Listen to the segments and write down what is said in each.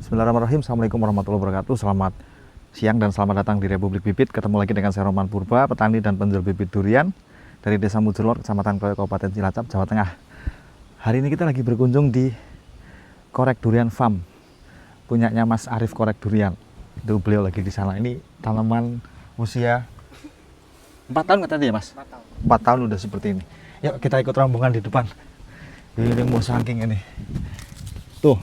Bismillahirrahmanirrahim. Assalamualaikum warahmatullahi wabarakatuh. Selamat siang dan selamat datang di Republik Bibit. Ketemu lagi dengan saya Roman Purba, petani dan penjual bibit durian dari Desa Mujulor, Kecamatan Kloyo, Kabupaten Cilacap, Jawa Tengah. Hari ini kita lagi berkunjung di Korek Durian Farm, punyanya Mas Arif Korek Durian. Itu beliau lagi di sana. Ini tanaman usia 4 tahun katanya ya Mas? 4 tahun. 4 tahun udah seperti ini. Yuk kita ikut rombongan di depan. Ini mau saking ini. Tuh.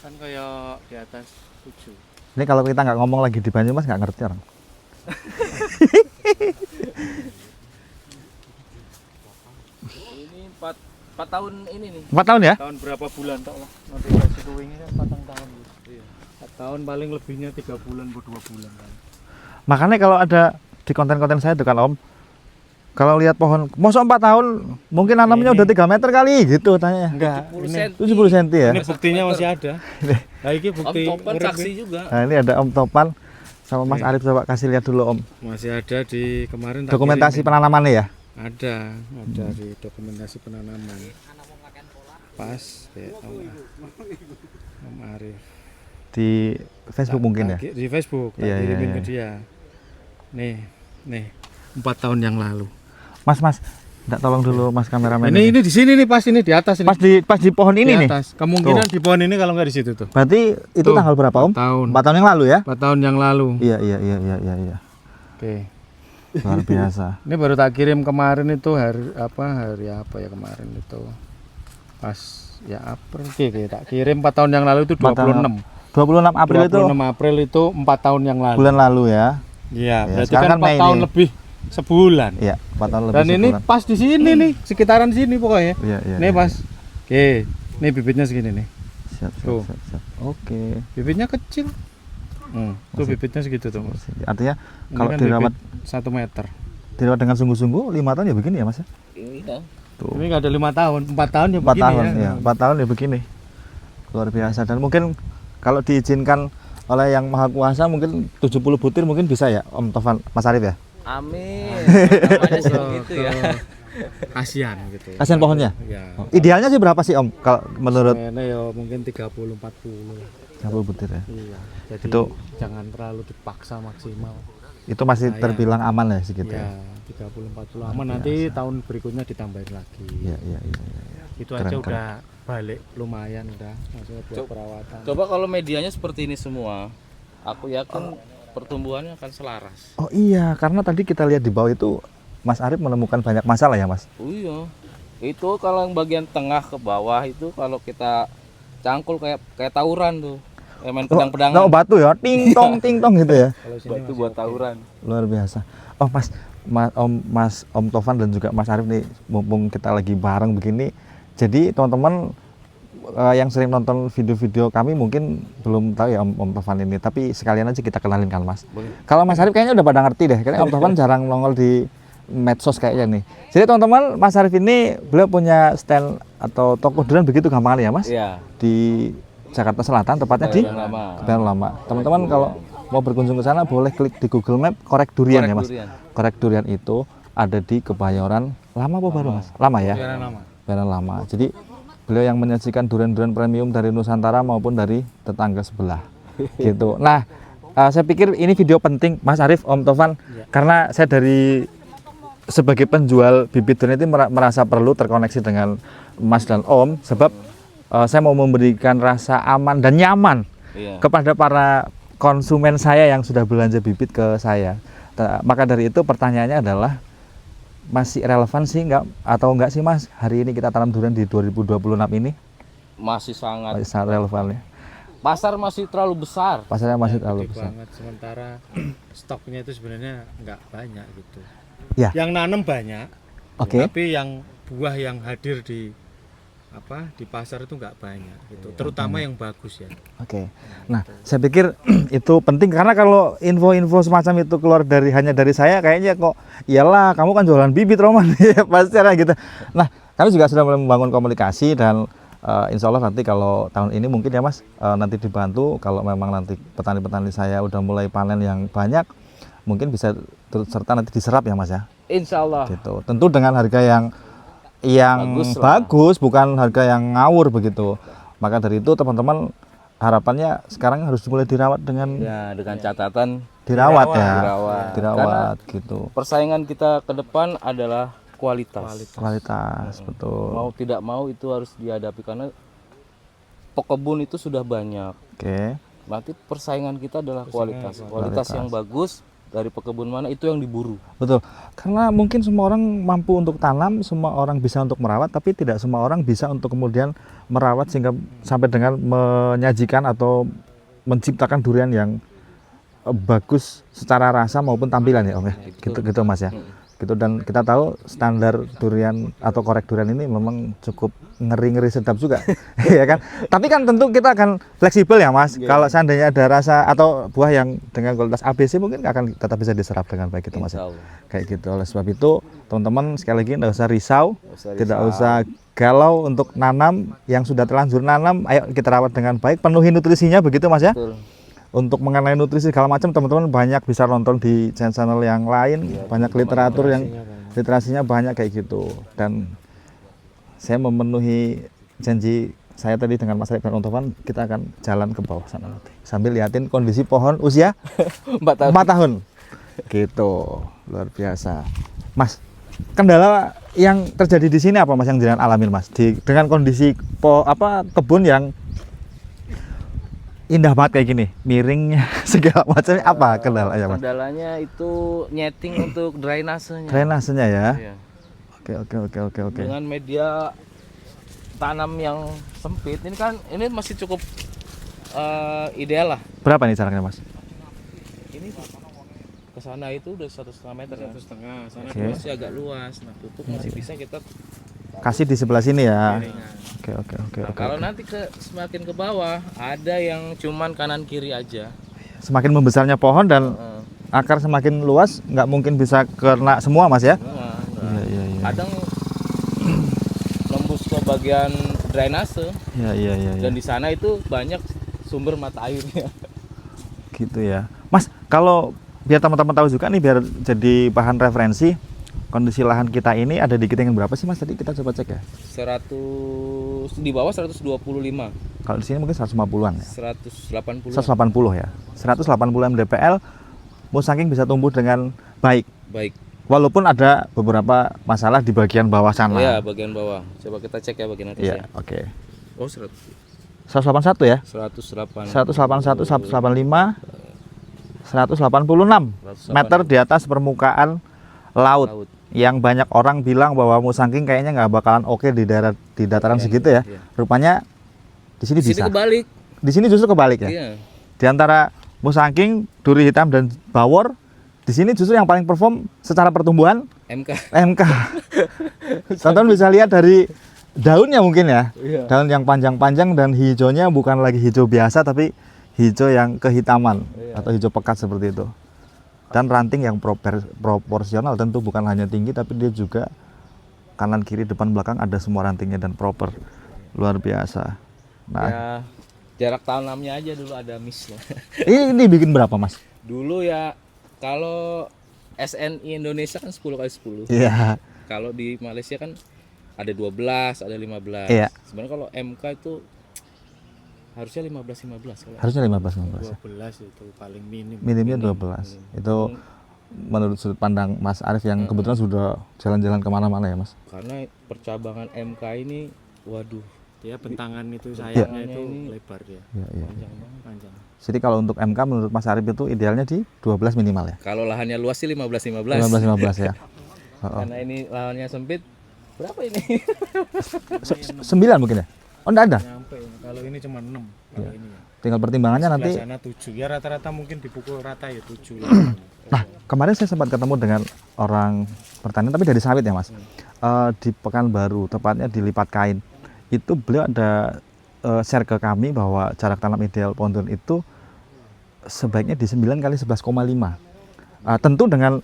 Kan kayak di atas 7. Ini kalau kita nggak ngomong lagi di Banyumas nggak ngerti orang. Ini 4 tahun ini nih. 4 tahun ya? Tahun berapa bulan tak lah. Notifikasi kuingnya kan 4 tahun. Iya. 4 tahun paling lebihnya 3 bulan atau 2 bulan kan. Makanya kalau ada di konten-konten saya itu kan Om, kalau lihat pohon, masa 4 tahun, mungkin nanamnya udah 3 meter kali gitu tanya. Enggak, 70 cm ya? Ini buktinya masih ada. Nah, ini bukti Om Topan saksi juga. Nah ini ada Om Topan sama Mas Arif, coba kasih lihat dulu Om. Masih ada di kemarin Dokumentasi penanamannya ya? ada di dokumentasi penanaman. Pas ya, Om Arif. Di Facebook mungkin ya? Di Facebook, Iya, iya, kirimin iya. ke dia. Nih, 4 tahun yang lalu. Mas, enggak tolong dulu Mas kameramen. Ini di sini nih, pas ini di atas ini. Pas di pohon ini di nih. atas. Kemungkinan di pohon ini kalau nggak di situ tuh. Berarti itu Tuh, tanggal berapa Om? 4 tahun. 4 tahun yang lalu ya? 4 tahun yang lalu. Iya. Oke. Luar biasa. Ini baru tak kirim kemarin itu hari apa ya kemarin itu. Pas ya April tak kirim 4 tahun yang lalu itu 26. 26 April 26 April itu 4 tahun yang lalu. bulan lalu ya? Iya, Ya, berarti sekarang kan kan 4 Mei tahun nih. lebih sebulan. Iya, 4 tahun lebih Dan ini sebulan. pas di sini nih, sekitaran sini pokoknya. Iya. Ini pas. Oke, ini bibitnya segini nih. Siap. Tuh. Oke. Bibitnya kecil. Tuh bibitnya segitu tuh, Mas. Artinya Ini kalau kan dirawat bibit 1 meter. dengan sungguh-sungguh 5 tahun ya begini ya Mas ya? Iya. Tuh. Ini nggak ada 5 tahun, 4 tahun ya 4 begini tahun ya. ya. 4 tahun ya begini. Luar biasa, dan mungkin kalau diizinkan oleh Yang Maha Kuasa mungkin 70 butir mungkin bisa ya Om Tovan, Mas Arif ya? Amin. Namanya sih begitu ya. Kasihan gitu. Kasihan pohonnya? Ya. Oh, idealnya sih berapa sih Om kalau menurut Sebenarnya ya mungkin 30 40. 30 butir ya? Iya. Jadi Itu- jangan terlalu dipaksa maksimal. Itu masih Nah, terbilang aman ya segitu Ya, ya? 30 40 aman, nanti tahun berikutnya ditambahin lagi. Iya. Itu Keren, aja keren. udah balik lumayan udah maksudnya buat perawatan. Coba kalau medianya seperti ini semua, aku yakin pertumbuhannya akan selaras. Oh iya, karena tadi kita lihat di bawah itu Mas Arif menemukan banyak masalah ya Mas? Oh iya. Itu kalau yang bagian tengah ke bawah itu kalau kita cangkul kayak tawuran tuh. Main pedang-pedangan. Oh batu ya, ting tong gitu ya? Kalau sini Batu masih buat oke. tawuran. Luar biasa. Oh Om Tovan dan juga Mas Arif nih, mumpung kita lagi bareng begini, jadi teman-teman yang sering nonton video-video kami mungkin belum tahu ya Om Tovan ini, tapi sekalian aja kita kenalin kan Mas. Boleh. Kalau Mas Arif kayaknya udah pada ngerti deh, karena Om Tovan jarang nongol di medsos kayaknya nih. Jadi teman-teman, Mas Arif ini beliau punya stand atau toko durian begitu gampang ya Mas? Iya. Di Jakarta Selatan, tepatnya di Kebayoran Lama. Kebayoran Lama. Teman-teman kalau mau berkunjung ke sana boleh klik di Google Map Korek Durian ya Mas. Durian. Korek Durian itu ada di Kebayoran Lama apa baru Mas? Lama ya? Biaran lama. Kebayoran Lama. Jadi beliau yang menyajikan durian-durian premium dari Nusantara maupun dari tetangga sebelah. Gitu. Nah, saya pikir ini video penting Mas Arif, Om Tovan, karena saya dari sebagai penjual bibit durian itu merasa perlu terkoneksi dengan Mas dan Om, sebab saya mau memberikan rasa aman dan nyaman Iya. kepada para konsumen saya yang sudah belanja bibit ke saya. Maka dari itu pertanyaannya adalah, masih relevan sih enggak sih Mas hari ini kita tanam durian di 2026 ini? Masih sangat. Masih sangat relevan ya. Pasar masih terlalu besar. Pasarnya masih Gede terlalu besar. banget, sementara stoknya itu sebenarnya nggak banyak gitu. Ya. Yang nanam banyak, Oke. tapi yang buah yang hadir di pasar itu nggak banyak gitu, terutama yang bagus ya. Oke. Nah, saya pikir itu penting karena kalau info-info semacam itu keluar hanya dari saya, kayaknya kok iyalah kamu kan jualan bibit Roman ya pasti ada gitu. Nah, kami juga sudah mulai membangun komunikasi dan insya Allah nanti kalau tahun ini mungkin ya Mas, nanti dibantu kalau memang nanti petani-petani saya udah mulai panen yang banyak, mungkin bisa turut serta nanti diserap ya Mas ya. Insya Allah. Gitu. Tentu dengan harga yang Bagus lah. bagus, bukan harga yang ngawur begitu. Maka dari itu teman-teman harapannya sekarang harus mulai dirawat dengan Ya, dengan catatan dirawat ya, Dirawat. gitu. persaingan kita ke depan adalah kualitas. Kualitas betul. Mau tidak mau itu harus dihadapi karena pekebun itu sudah banyak. Oke. Berarti persaingan kita adalah kualitas. Kualitas yang bagus dari pekebun mana itu yang diburu. Betul. Karena mungkin semua orang mampu untuk tanam, semua orang bisa untuk merawat, tapi tidak semua orang bisa untuk kemudian merawat sehingga sampai dengan menyajikan atau menciptakan durian yang bagus secara rasa maupun tampilan ya Om ya. Gitu Mas ya. Gitu, dan kita tahu standar durian atau korek durian ini memang cukup ngeri-ngeri sedap juga. Ya kan? Tapi kan tentu kita akan fleksibel ya Mas. Kalau seandainya ada rasa atau buah yang dengan kualitas ABC mungkin akan tetap bisa diserap dengan baik itu Mas ya. Insya Allah. Kayak gitu. Oleh sebab itu teman-teman sekali lagi tidak usah risau, usah tidak usah galau untuk nanam yang sudah terlanjur nanam. Ayo kita rawat dengan baik, penuhi nutrisinya begitu Mas ya. Betul. Untuk mengenai nutrisi segala macam teman-teman banyak bisa nonton di channel yang lain, banyak literatur yang literasinya banyak kayak gitu. Dan saya memenuhi janji saya tadi dengan Mas Arif dan Om Tovan, kita akan jalan ke bawah sana nanti sambil liatin kondisi pohon usia 4 tahun. 4 tahun. Gitu, luar biasa. Mas, kendala yang terjadi di sini apa Mas yang jangan alamin Mas? Dengan kondisi kebun yang indah banget kayak gini, miringnya segala macam, apa kendalanya Mas? Kendalanya itu nyeting untuk drainasenya. Drainasenya ya. Iya. Oke. Dengan media tanam yang sempit, ini masih cukup ideal lah. Berapa nih jaraknya Mas? Ini ke sana itu udah 1,5 meter ya. 1,5 sana. Oke. Masih agak luas. Nah, tutup masih bisa kita Kasih di sebelah sini ya. piringan. Oke. Kalau nanti semakin ke bawah ada yang cuman kanan kiri aja. Semakin membesarnya pohon dan akar semakin luas, nggak mungkin bisa kena semua Mas ya. Semua. Iya. Kadang nembus ke bagian drainase Iya. dan di sana itu banyak sumber mata airnya. Gitu ya. Mas, kalau biar teman-teman tahu juga nih, biar jadi bahan referensi, kondisi lahan kita ini ada di ketinggian berapa sih Mas? Tadi kita coba cek ya. 100 di bawah 125. Kalau di sini mungkin 150-an ya. 180. 180 ya. 180 mdpl musangking bisa tumbuh dengan baik. Baik. Walaupun ada beberapa masalah di bagian bawah sana. Iya, bagian bawah. Coba kita cek ya bagian atas Iya, ya. oke. Oh, 100. 181 ya. 108. 181, 185, 186 meter di atas permukaan laut. Yang banyak orang bilang bahwa musangking kayaknya nggak bakalan oke di dataran segitu ya. Iya. Rupanya di sini Di sini bisa. kebalik. Di sini justru kebalik ya. Iya. Di antara musangking, duri hitam dan bawor, di sini justru yang paling perform secara pertumbuhan MK. MK. Teman-teman bisa lihat dari daunnya mungkin ya. Iya. Daun yang panjang-panjang dan hijaunya bukan lagi hijau biasa tapi hijau yang kehitaman atau hijau pekat seperti itu. Dan ranting yang proporsional, tentu bukan hanya tinggi tapi dia juga kanan kiri depan belakang ada semua rantingnya dan proper. Luar biasa. Nah, Ya, jarak tanamnya aja dulu ada miss-nya. ini bikin berapa Mas? Dulu ya kalau SNI Indonesia kan 10x10. Iya. Kalau di Malaysia kan ada 12, ada 15. Iya. Sebenarnya kalau MK itu harusnya 15 kalau. Harusnya 15. 12 itu paling minim. Minimnya 12. Itu menurut sudut pandang Mas Arif yang kebetulan sudah jalan-jalan kemana-mana ya Mas. Karena percabangan MK ini waduh, Dia bentangan itu sayangnya Bentangannya itu ini- lebar dia. Iya. panjang banget. Panjang. Jadi kalau untuk MK menurut Mas Arif itu idealnya di 12 minimal ya. Kalau lahannya luas sih 15. 15 ya. Karena ini lahannya sempit. Berapa ini? 9 mungkin ya. Oh enggak ada. Nyampe ini. Kalau ini cuma 6 kalau ini ya. Tinggal pertimbangannya nanti. Sebelah sana 7. Ya rata-rata mungkin dipukul rata ya 7 lah. Nah, kemarin saya sempat ketemu dengan orang pertanian tapi dari sawit ya Mas. Di Pekanbaru, tepatnya di Lipat Kain. Itu beliau ada share ke kami bahwa jarak tanam ideal pohon durian itu sebaiknya di 9 kali 11,5. Tentu dengan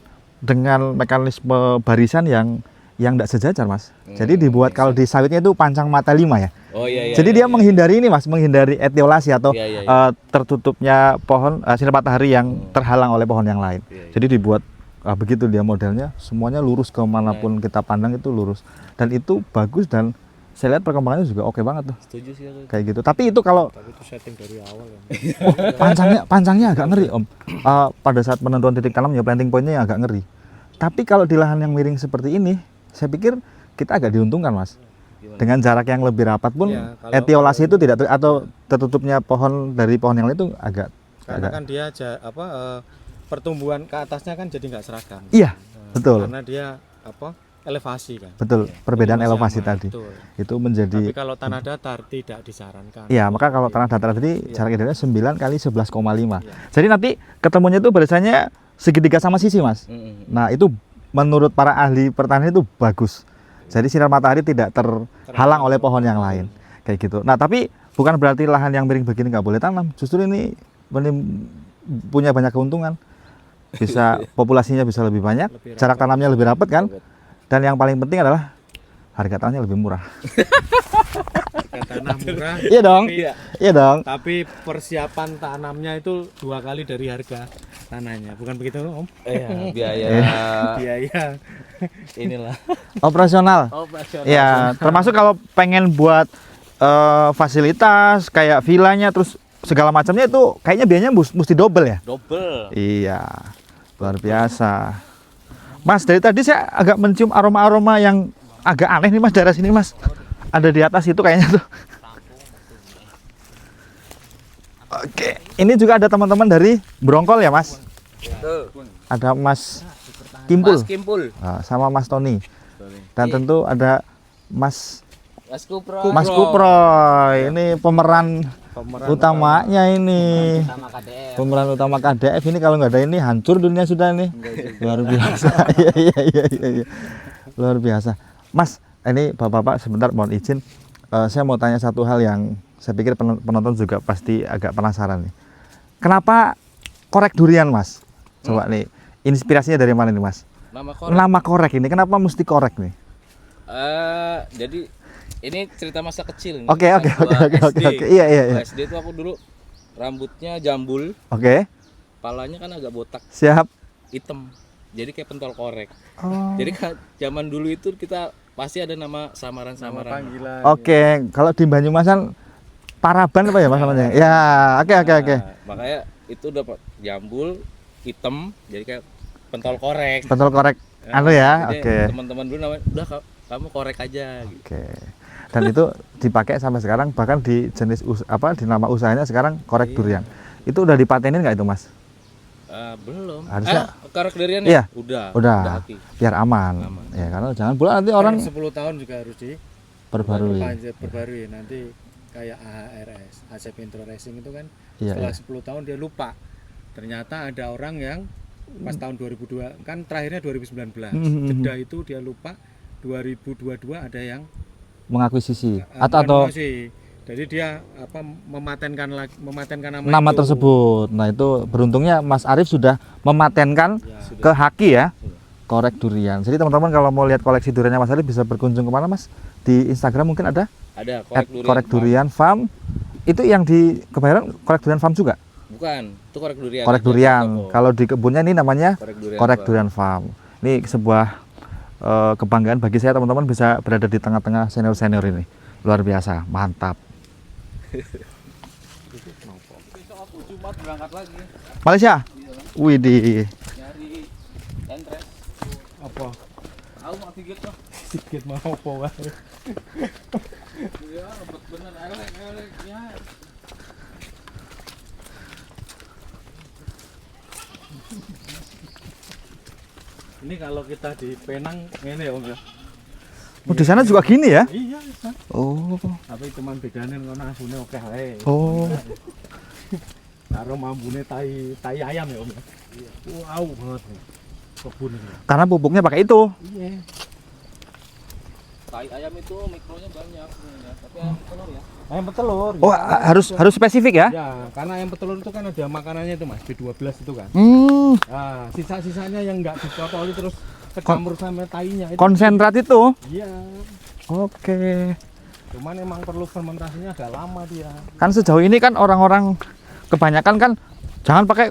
mekanisme barisan yang tidak sejajar Mas. Jadi dibuat kalau di sawitnya itu pancang mata 5 ya. Oh iya iya. Jadi dia iya, menghindari ini Mas, menghindari etiolasi atau Iya, iya, iya. tertutupnya pohon sinar matahari yang terhalang oleh pohon yang lain. Iya, iya. Jadi dibuat begitu dia modelnya, semuanya lurus kemanapun kita pandang itu lurus. Dan itu bagus dan saya lihat perkembangannya juga oke banget tuh. Setuju sih aku. Kayak gitu. Tapi itu kalau Tapi itu setting dari awal ya. pancangnya agak ngeri Om. Pada saat penentuan titik tanam ya planting pointnya yang agak ngeri. Tapi kalau di lahan yang miring seperti ini, saya pikir kita agak diuntungkan Mas. Gimana? Dengan jarak yang lebih rapat pun Iya, kalau- etiolasi itu tidak atau tertutupnya pohon dari pohon yang lain itu agak Karena kan dia pertumbuhan ke atasnya kan jadi nggak seragam. iya Nah, betul Karena dia elevasi kan. betul perbedaan Elevasi elevasi aman, tadi betul. itu menjadi Tapi kalau tanah datar tidak disarankan. iya maka kalau tanah datar tadi Iya. jarak idealnya 9 kali 11,5 Iya. jadi nanti ketemunya itu barisannya segitiga sama sisi Mas. Nah itu menurut para ahli pertanian itu bagus. Jadi sinar matahari tidak terhalang oleh pohon yang lain kayak gitu. Nah tapi bukan berarti lahan yang miring begini nggak boleh tanam. Justru ini punya banyak keuntungan. Bisa populasinya bisa lebih banyak, Lebih jarak rapat. tanamnya lebih rapat kan. Dan yang paling penting adalah harga tanahnya lebih murah. Harga tanah murah. Iya dong. Iya. Iya dong. Tapi persiapan tanamnya itu 2 kali dari harga tanahnya. Bukan begitu Om? Biaya Biaya. inilah. Operasional. Operasional. Ya, termasuk kalau pengen buat fasilitas kayak villanya terus segala macamnya itu kayaknya biayanya mesti double ya. Double. Iya, luar biasa. Mas, dari tadi saya agak mencium aroma-aroma yang agak aneh nih Mas, daerah sini Mas. Ada di atas itu kayaknya tuh. Oke, ini juga ada teman-teman dari Brongkol ya Mas. Tuh. Ada Mas Kimpul Mas Kimpul. sama Mas Tony. Dan Iya. tentu ada Mas Mas Kupro. Mas Kupro. Ini pemeran utamanya ini. Pemeran utama KDF ini kalau nggak ada ini hancur dunia sudah nih. Luar biasa. Iya. Luar biasa. Mas, ini Bapak-bapak sebentar mohon izin. Saya mau tanya satu hal yang saya pikir penonton juga pasti agak penasaran nih. Kenapa korek durian, Mas? Coba nih, inspirasinya dari mana nih, Mas? Nama korek. Nama korek ini kenapa mesti korek nih? Jadi ini cerita masa kecil nih. Oke. Waktu gua SD. Iya. Gua SD itu aku dulu rambutnya jambul, Oke, palanya kan agak botak, siap. hitam. Jadi kayak pentol korek. Oh. Jadi zaman dulu itu kita pasti ada nama samaran-samaran. Panggilan. Oke, kalau di Banyumasan paraban apa ya Mas namanya? Ya, oke. Nah, makanya itu udah jambul, hitam, jadi kayak pentol korek. Pentol korek. Anu ya, Jadi oke. Teman-teman dulu namanya, udah kamu korek aja. Gitu. Oke. Dan itu dipakai sampai sekarang bahkan di jenis di nama usahanya sekarang korek Iya. durian. Itu udah dipatenin nggak itu Mas? Belum. Harusnya- korek durian Iya. ya? Udah. Udah. aktif. Biar aman. Aman. Ya karena jangan pula nanti orang 10 tahun juga harus perbarui. perbarui nanti kayak AHRS, Asep Intro Racing itu kan Iya, setelah iya. 10 tahun dia lupa. Ternyata ada orang yang pas tahun 2002 kan terakhirnya 2019. Jeda itu dia lupa 2022 ada yang Mengakuisisi bukan atau promosi. Jadi dia mematenkan nama itu. tersebut. Nah, itu beruntungnya Mas Arif sudah mematenkan Ya. ke Haki ya. Korek durian. Jadi teman-teman kalau mau lihat koleksi duriannya Mas Arif bisa berkunjung kemana Mas? Di Instagram mungkin ada? Ada Korek durian farm. Itu yang di Kebayoran korek durian farm juga? Bukan, itu korek durian. Korek aja, durian. toko. Kalau di kebunnya ini namanya korek Pak. durian farm. Ini sebuah kebanggaan bagi saya teman-teman bisa berada di tengah-tengah senior-senior ini. Luar biasa, mantap. Besok aku Jumat berangkat lagi Malaysia? Widih. nyari entres. Apa? Tahu mak Sigit mah. Sikit mau apa wae. Iya, bener elek ya. Ini kalau kita di Penang ini ya Om ya. Oh, di sana juga gini ya? Iya, bisa. Oh. Tapi cuman bedanya ngono asune oke ae. Oh. Karo mambune tai ayam ya Om ya. Iya. Wow banget. Kebun ini. Karena pupuknya pakai itu. Iya. Tai ayam itu mikronya banyak sebenarnya, tapi ayam telur ya. Ayam petelur. Oh, harus spesifik ya? Ya, karena ayam petelur itu kan ada makanannya itu Mas, B12 itu kan. Nah, sisa-sisanya yang enggak dicocoli terus kecampur sama tainya itu. Konsentrat itu. Iya. Oke. Cuman emang perlu fermentasinya agak lama dia. Kan sejauh ini kan orang-orang kebanyakan kan jangan pakai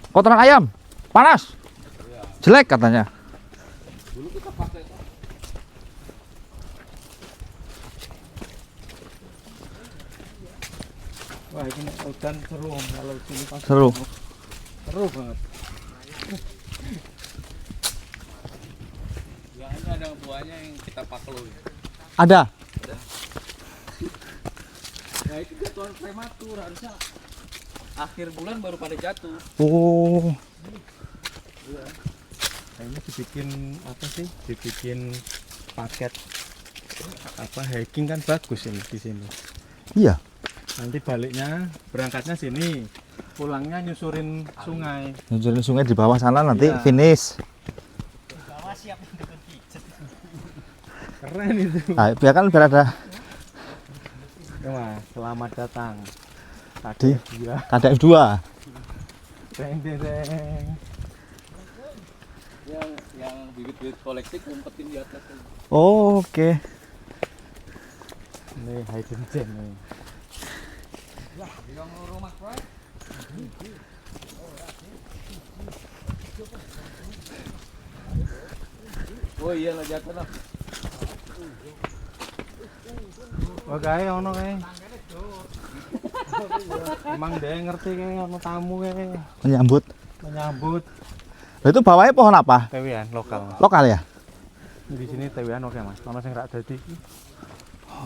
kotoran ayam, panas, jelek katanya. Dulu kita pakai Wah ini hujan seru Om. Kalau sini pas Seru. seru banget. ya ini ada buahnya yang kita paklui. Ada. Nah itu jatuhan prematur, harusnya akhir bulan baru pada jatuh. Oh, Nah, ini dibikin apa sih? Dibikin paket apa hiking kan bagus ini di sini. iya. Nanti baliknya berangkatnya sini, pulangnya nyusurin sungai. Nyusurin sungai di bawah sana nanti Iya. finish. Keren itu. Nah, biar kan biar ada Wah, selamat datang. Di- Dia. KDF 2. Deng deng deng. Yang bibit-bibit koleksi ngumpetin di atas. Oh, oke. Nih hidden gem nih. Yang rumah Pak. Oh iya lah jatuh lah. Oh kae ono kae. Emang dia ngerti kae ono tamu kae Menyambut. menyambut Lah, itu bawahnya pohon apa? tewian lokal. Lokal ya? Di sini tewian oke Mas. Ono sing rak dadi.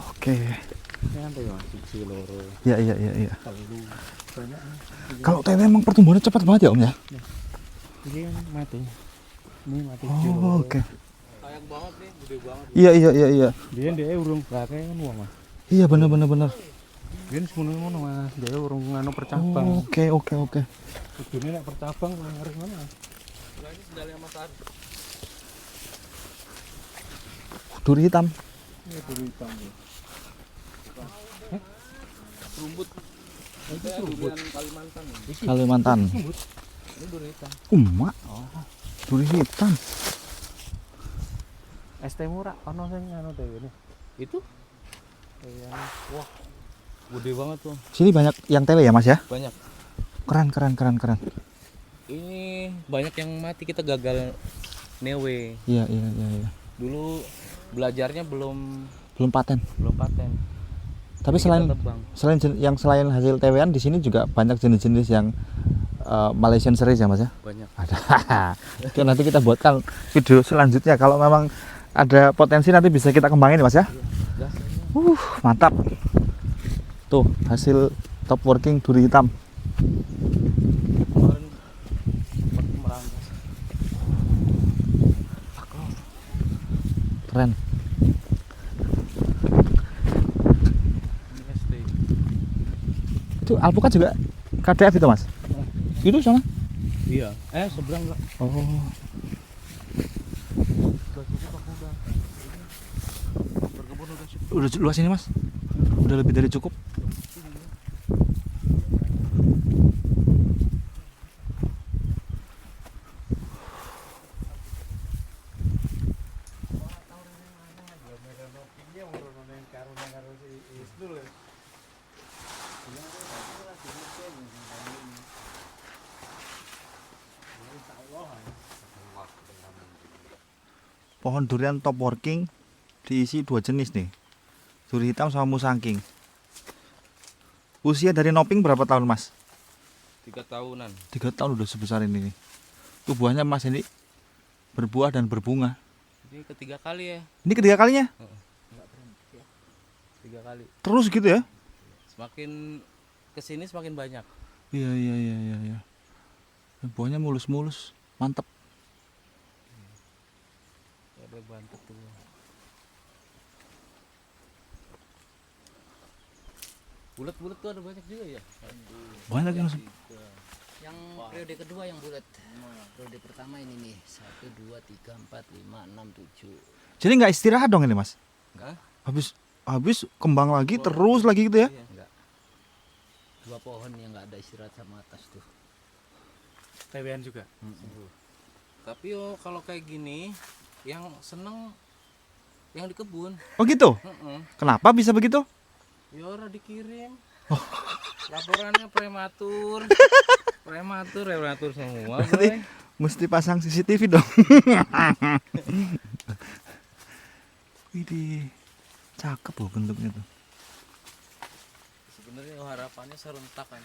Oke. Ini kan tewian siji loro Iya, iya, iya, iya. telu. Banyak. Kalau TW emang pertumbuhannya cepat banget ya, Om ya? Ini kan mati. Ini mati. Oh, oke. Sayang banget nih, gede banget. Iya, iya, iya, iya. Dia urung bakal kan wong Mas. Iya, benar, benar, benar. Dia semuanya ngono Mas. Dia urung nganu percabang. Oke, oke, oke. Kudune nek percabang ngeri mana? Nah, ini sendalnya Mas Ari. Duri hitam. Ini dulu hitam. Rumput. Itu durian Kalimantan. Kalimantan. Ini durian hitam. Emak. Duri hitam. Es teh murah ono sing anu teh ini. Itu Wah, gede banget tuh. Sini banyak yang TW ya, Mas ya? Banyak. Keren, keren, keren, keren. Ini banyak yang mati, kita gagal newe. Iya, iya, iya, iya. Dulu belajarnya belum Belum paten. paten. Tapi Jadi kita selain tebang. selain hasil TW-an di sini juga banyak jenis-jenis yang Malaysian series ya, Mas ya? Banyak. Ada. Oke, nanti kita buatkan video selanjutnya kalau memang ada potensi nanti bisa kita kembangin, Mas ya. Gas. Mantap. Tuh, hasil top working duri hitam. Kemarin sempat meranggas. Keren. Ini SD. Itu alpukat juga KDF itu, Mas? Itu sana? Iya. Seberang enggak. Oh. Udah cukup aku udah. Berkebun udah cukup. Udah luas ini, Mas? Udah lebih dari cukup. Pohon durian top working diisi 2 jenis nih. Duri hitam sama musangking. Usia dari noping berapa tahun, Mas? 3 tahunan. 3 tahun udah sebesar ini nih. Tuh buahnya, Mas, ini berbuah dan berbunga. Ini ketiga kali ya. Ini ketiga kalinya? 3 kali. Terus gitu ya? Semakin kesini semakin banyak. Iya, iya, iya, iya, iya. Buahnya mulus-mulus, mantep. Ada bantet tuh. Bulat-bulat tuh ada banyak juga ya. Banyak yang Yang periode kedua yang bulat. Periode pertama ini nih 1, 2, 3, 4, 5, 6, 7. Jadi nggak istirahat dong ini, Mas? Enggak. Habis kembang lagi terus lagi gitu ya? Enggak. 2 pohon yang nggak ada istirahat sama atas tuh. tewian juga. Tapi kalau kayak gini yang seneng yang di kebun. Oh gitu. Heeh. Kenapa bisa begitu? Ya ora dikirim. Laporannya prematur. Prematur semua. Berarti Boy. mesti pasang CCTV dong. Widih, cakep loh bentuknya tuh. Sebenarnya harapannya serentak kan.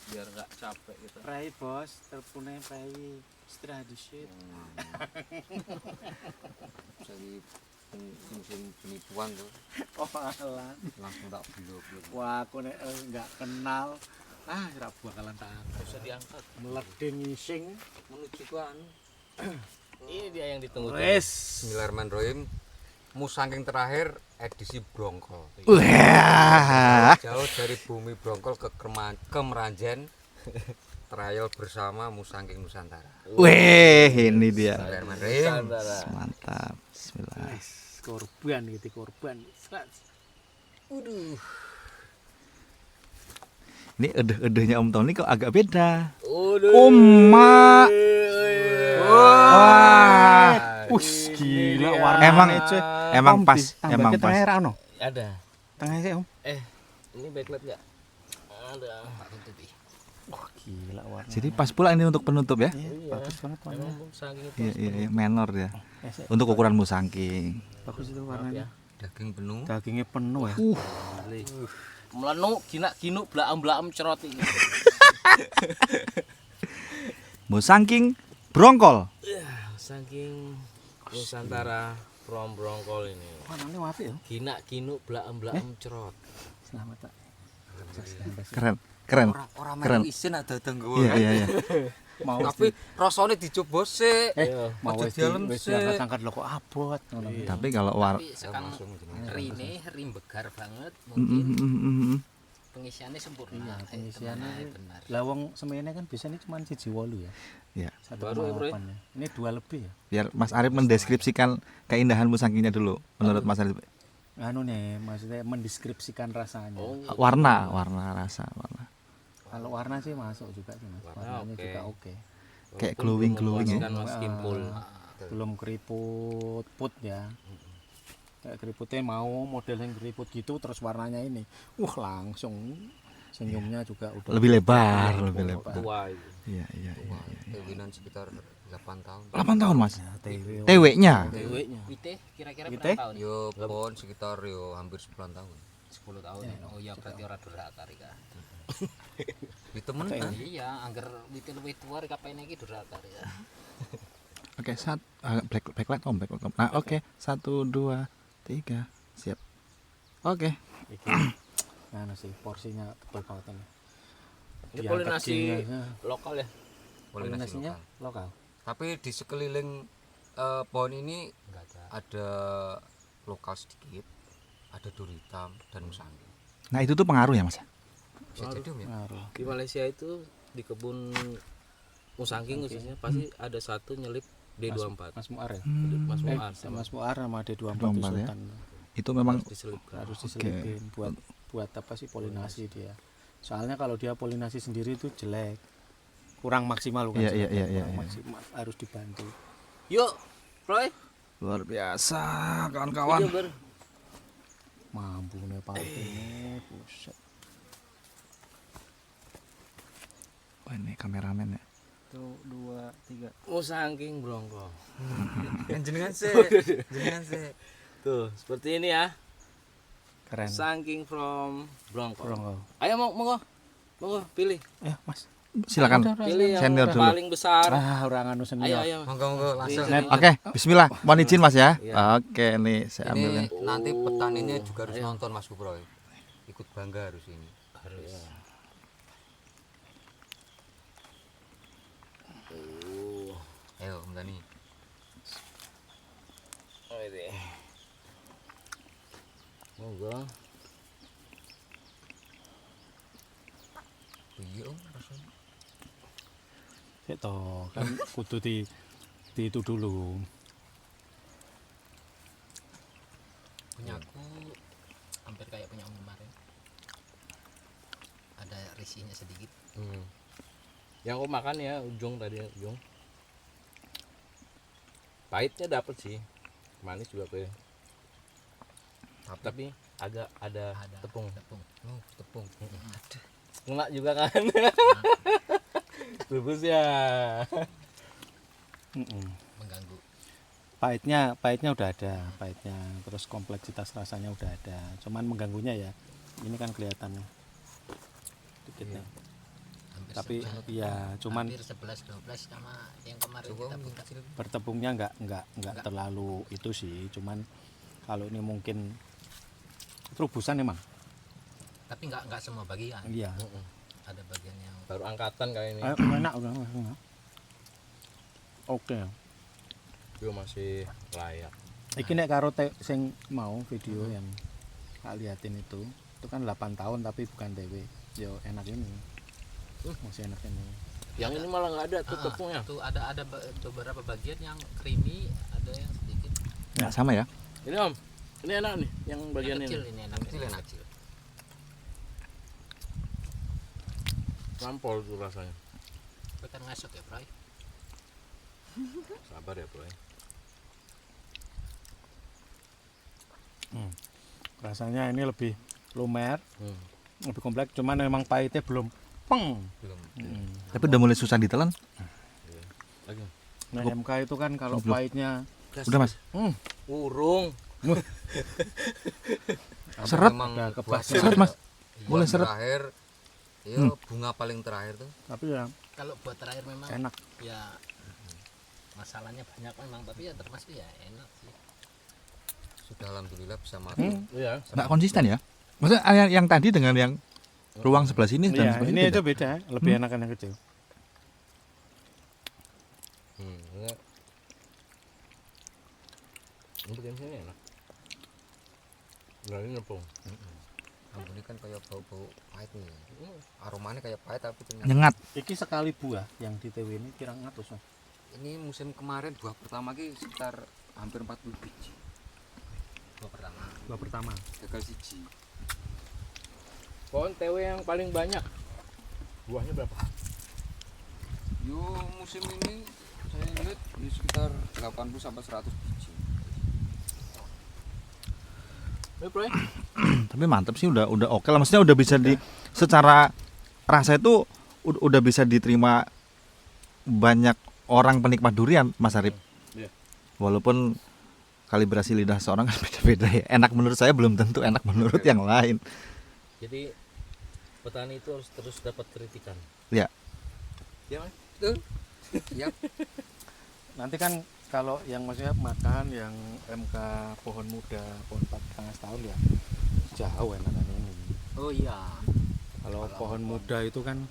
Biar nggak capek gitu. Prai bos, teleponnya prai istirahat dikit. Jadi musim penipuan tuh Oh alah. langsung tak blok. Wah, aku nek nggak kenal. Ah, ora bakalan tak Bisa diangkat meleding ngising. Menuju ke anu. ini dia yang ditunggu. Wes. Bismillahirrahmanirrahim. Musangking terakhir edisi Brongkol. Wah, Jauh dari bumi Brongkol ke Meranjen. Trial bersama Musangking Nusantara. weh, ini dia. Bismillahirrahmanirrahim. Mantap. Bismillah. Korban gitu, korban. Ini edeh-edehnya Om Tony kok agak beda. Udah. Oma. Wah. Us gila dia. warna Emang pas, emang pas. Tengah ono. Ada. Tengah sih, Om. Ini backlight nggak? Ada. Wah, gila warna. Jadi pas pula ini untuk penutup ya. Iya, bagus banget warnanya. Emang saking itu. Iya, menor ya. Esek. Untuk ukuran musangking. Bagus itu warnanya. Daging penuh. Dagingnya penuh ya. Melenu gina-ginu blaam-blaam cerot ini. Musangking Brongkol. Saking Nusantara from Brongkol ini. Warnanya wapi ya. Gina-ginu blaam-blaam cerot. Selamat tak. Keren, keren. Orang Keren. melu isin ada tenggo. Iya, iya. Mau Tapi rasane dicoba sih. mau Aja wis dialem wis sih. angkat-angkat lho kok abot ngono. Tapi kalau war Tapi sekarang rine rimbegar banget Mm, mungkin mm, mm, mm, mm. pengisiannya sempurna. Iya, pengisiannya teman, sih. benar. Lah wong semene kan biasanya cuma 1,8 ya. Iya. 1,8 ya. Ini 2 lebih ya. Biar Mas Arif mendeskripsikan keindahan musangkingnya dulu menurut Mas Arif. Anu nih, maksudnya mendeskripsikan rasanya. Warna rasa, warna. Kalau warna sih masuk juga sih Mas. Warnanya oke. juga oke. Kayak glowing ya. Memuaskan Mas Kimpul. Belum keriput put ya. Kayak keriputnya mau model yang keriput gitu terus warnanya ini. Langsung senyumnya juga udah Lebih lebar, lebih lebar. Tua itu. Iya, iya. Kewinan sekitar 8 tahun. 8 tahun, Mas. TW. TW-nya. Deweknya. Wite kira-kira Wite? berapa tahun? Yo pon sekitar yo hampir 9 tahun. 10 tahun. Oh iya berarti ora durhaka rika. Di temen kan. Iya, angger wite luwih tuwa rika pene iki durhaka rika. Oke, backlight Om, backlight Om. Nah, oke. 1 2 3. Siap. Oke. Iki. Anu sih porsinya tebal banget ini. Ini Diangkat polinasi gini, lokal ya. polinasinya lokal. lokal. Tapi di sekeliling pohon ini Enggak ada. ada lokal sedikit, ada duri hitam dan musangking. Nah, itu tuh pengaruh ya, Mas? Bisa jadi Om ya. Ngaruh. Di Malaysia itu di kebun musangking khususnya pasti ada satu nyelip D24. Mas Muar ya. Mas Muar Mas Muar sama D24 D24 itu ya. Sultan. Itu memang diselipkan. Harus diselipin buat apa sih polinasi dia. Soalnya kalau dia polinasi sendiri itu jelek. Kurang maksimal bukan Iya, jelek, iya, iya, kurang iya. maksimal, harus dibantu. Yuk, Roy. luar biasa, Video kawan-kawan. Mampu nih Pak ini, buset. Wah, ini kameramen ya. Tuh 2 3. Musangking Brongkol. Jenengan sih. Jenengan sih. Tuh, seperti ini ya. Keren. Musangking from Brongkol. Brongkol. Ayo monggo. Monggo pilih. Mas. Silakan. Pilih yang Senior dulu. paling besar. Orang anu Ayo, senior. ayo. Monggo langsung. Oke, bismillah. Mohon izin Mas ya. Iya. Oke, nih saya ambil yang Ini nanti petaninya juga harus nonton Mas Kubro. Ikut bangga harus ini. Harus. Ayo Om Tani. Oh, ini. Monggo. Iya Om rasanya. Sik toh, kan kudu di itu dulu. Punya aku hampir kayak punya Om kemarin. Ada risihnya sedikit. Yang aku makan ya ujung tadi ujung. Pahitnya dapet sih. Manis juga Tapi agak ada tepung. Oh, tepung. Enak juga kan. Bagus ya. Mengganggu. Pahitnya udah ada, pahitnya. Terus kompleksitas rasanya udah ada. Cuman mengganggunya ya. Ini kan kelihatan dikit nih. Hampir Tapi 11, ya cuman hampir 11-12 sama yang kemarin Coba kita yang buka. kecil. bertepungnya nggak terlalu itu sih. Cuman kalau ini mungkin terubusan emang. Tapi nggak semua bagian. Iya. Ada bagian yang Baru angkatan kali ini. Ayo, enak udah. Oke. Itu masih layak. Iki nek karo sing mau video yang tak liatin itu kan 8 tahun tapi bukan TW. Yo enak ini. Masih enak ini. Yang ini malah nggak ada tuh tepungnya. Tuh ada beberapa bagian yang creamy, ada yang sedikit. Nggak sama ya? Ini Om, ini enak nih yang bagian Yang kecil ini. ini enak. Kecil enak. Nampol tuh rasanya. Bukan ngasuk ya, Bray. Sabar ya bro. Rasanya ini lebih lumer, Hmm. lebih kompleks. Cuman memang pahitnya belum peng. Belum. Tapi udah mulai susah ditelan. Lagi. Nah MK itu kan kalau Belum. pahitnya Udah Mas. Urung. Seret. Memang Udah buah kebas. Seret Mas. buah Boleh seret. Terakhir, ya bunga paling terakhir tuh. tapi ya Kalau buat terakhir memang enak. ya masalahnya banyak memang, tapi ya termasuk ya enak sih. Sudah alhamdulillah bisa makan. Iya. Nggak konsisten ya? Maksudnya yang tadi dengan yang ruang sebelah sini dan Iya, sebelah ini sini itu beda? beda, lebih enakan yang kecil. Ini. Ini bagian sini enak. Nah ini nepung. Ini kan kayak bau-bau pahit nih. Aromanya kayak pahit tapi ternyata Nyengat. Iki sekali buah yang di TW ini kira ngatus Mas. ini musim kemarin buah pertama ki sekitar hampir 40 biji. Buah pertama. Gagal siji. Pohon TW yang paling banyak. Buahnya berapa? Yo musim ini saya lihat ya sekitar 80 sampai 100 biji. Ini bro. Tapi mantep sih udah oke lah. Maksudnya udah bisa secara rasa itu udah bisa diterima banyak orang penikmat durian Mas Arif. Iya. Walaupun kalibrasi lidah seorang kan beda-beda ya. Enak menurut saya belum tentu enak menurut yang lain. Jadi petani itu harus terus dapat kritikan. Ya. Iya Mas. Tuh. Yap. Nanti kan kalau yang maksudnya makan yang MK pohon muda, pohon 4,5 tahun ya jauh enakan ini. Oh iya. Kalau pohon muda itu kan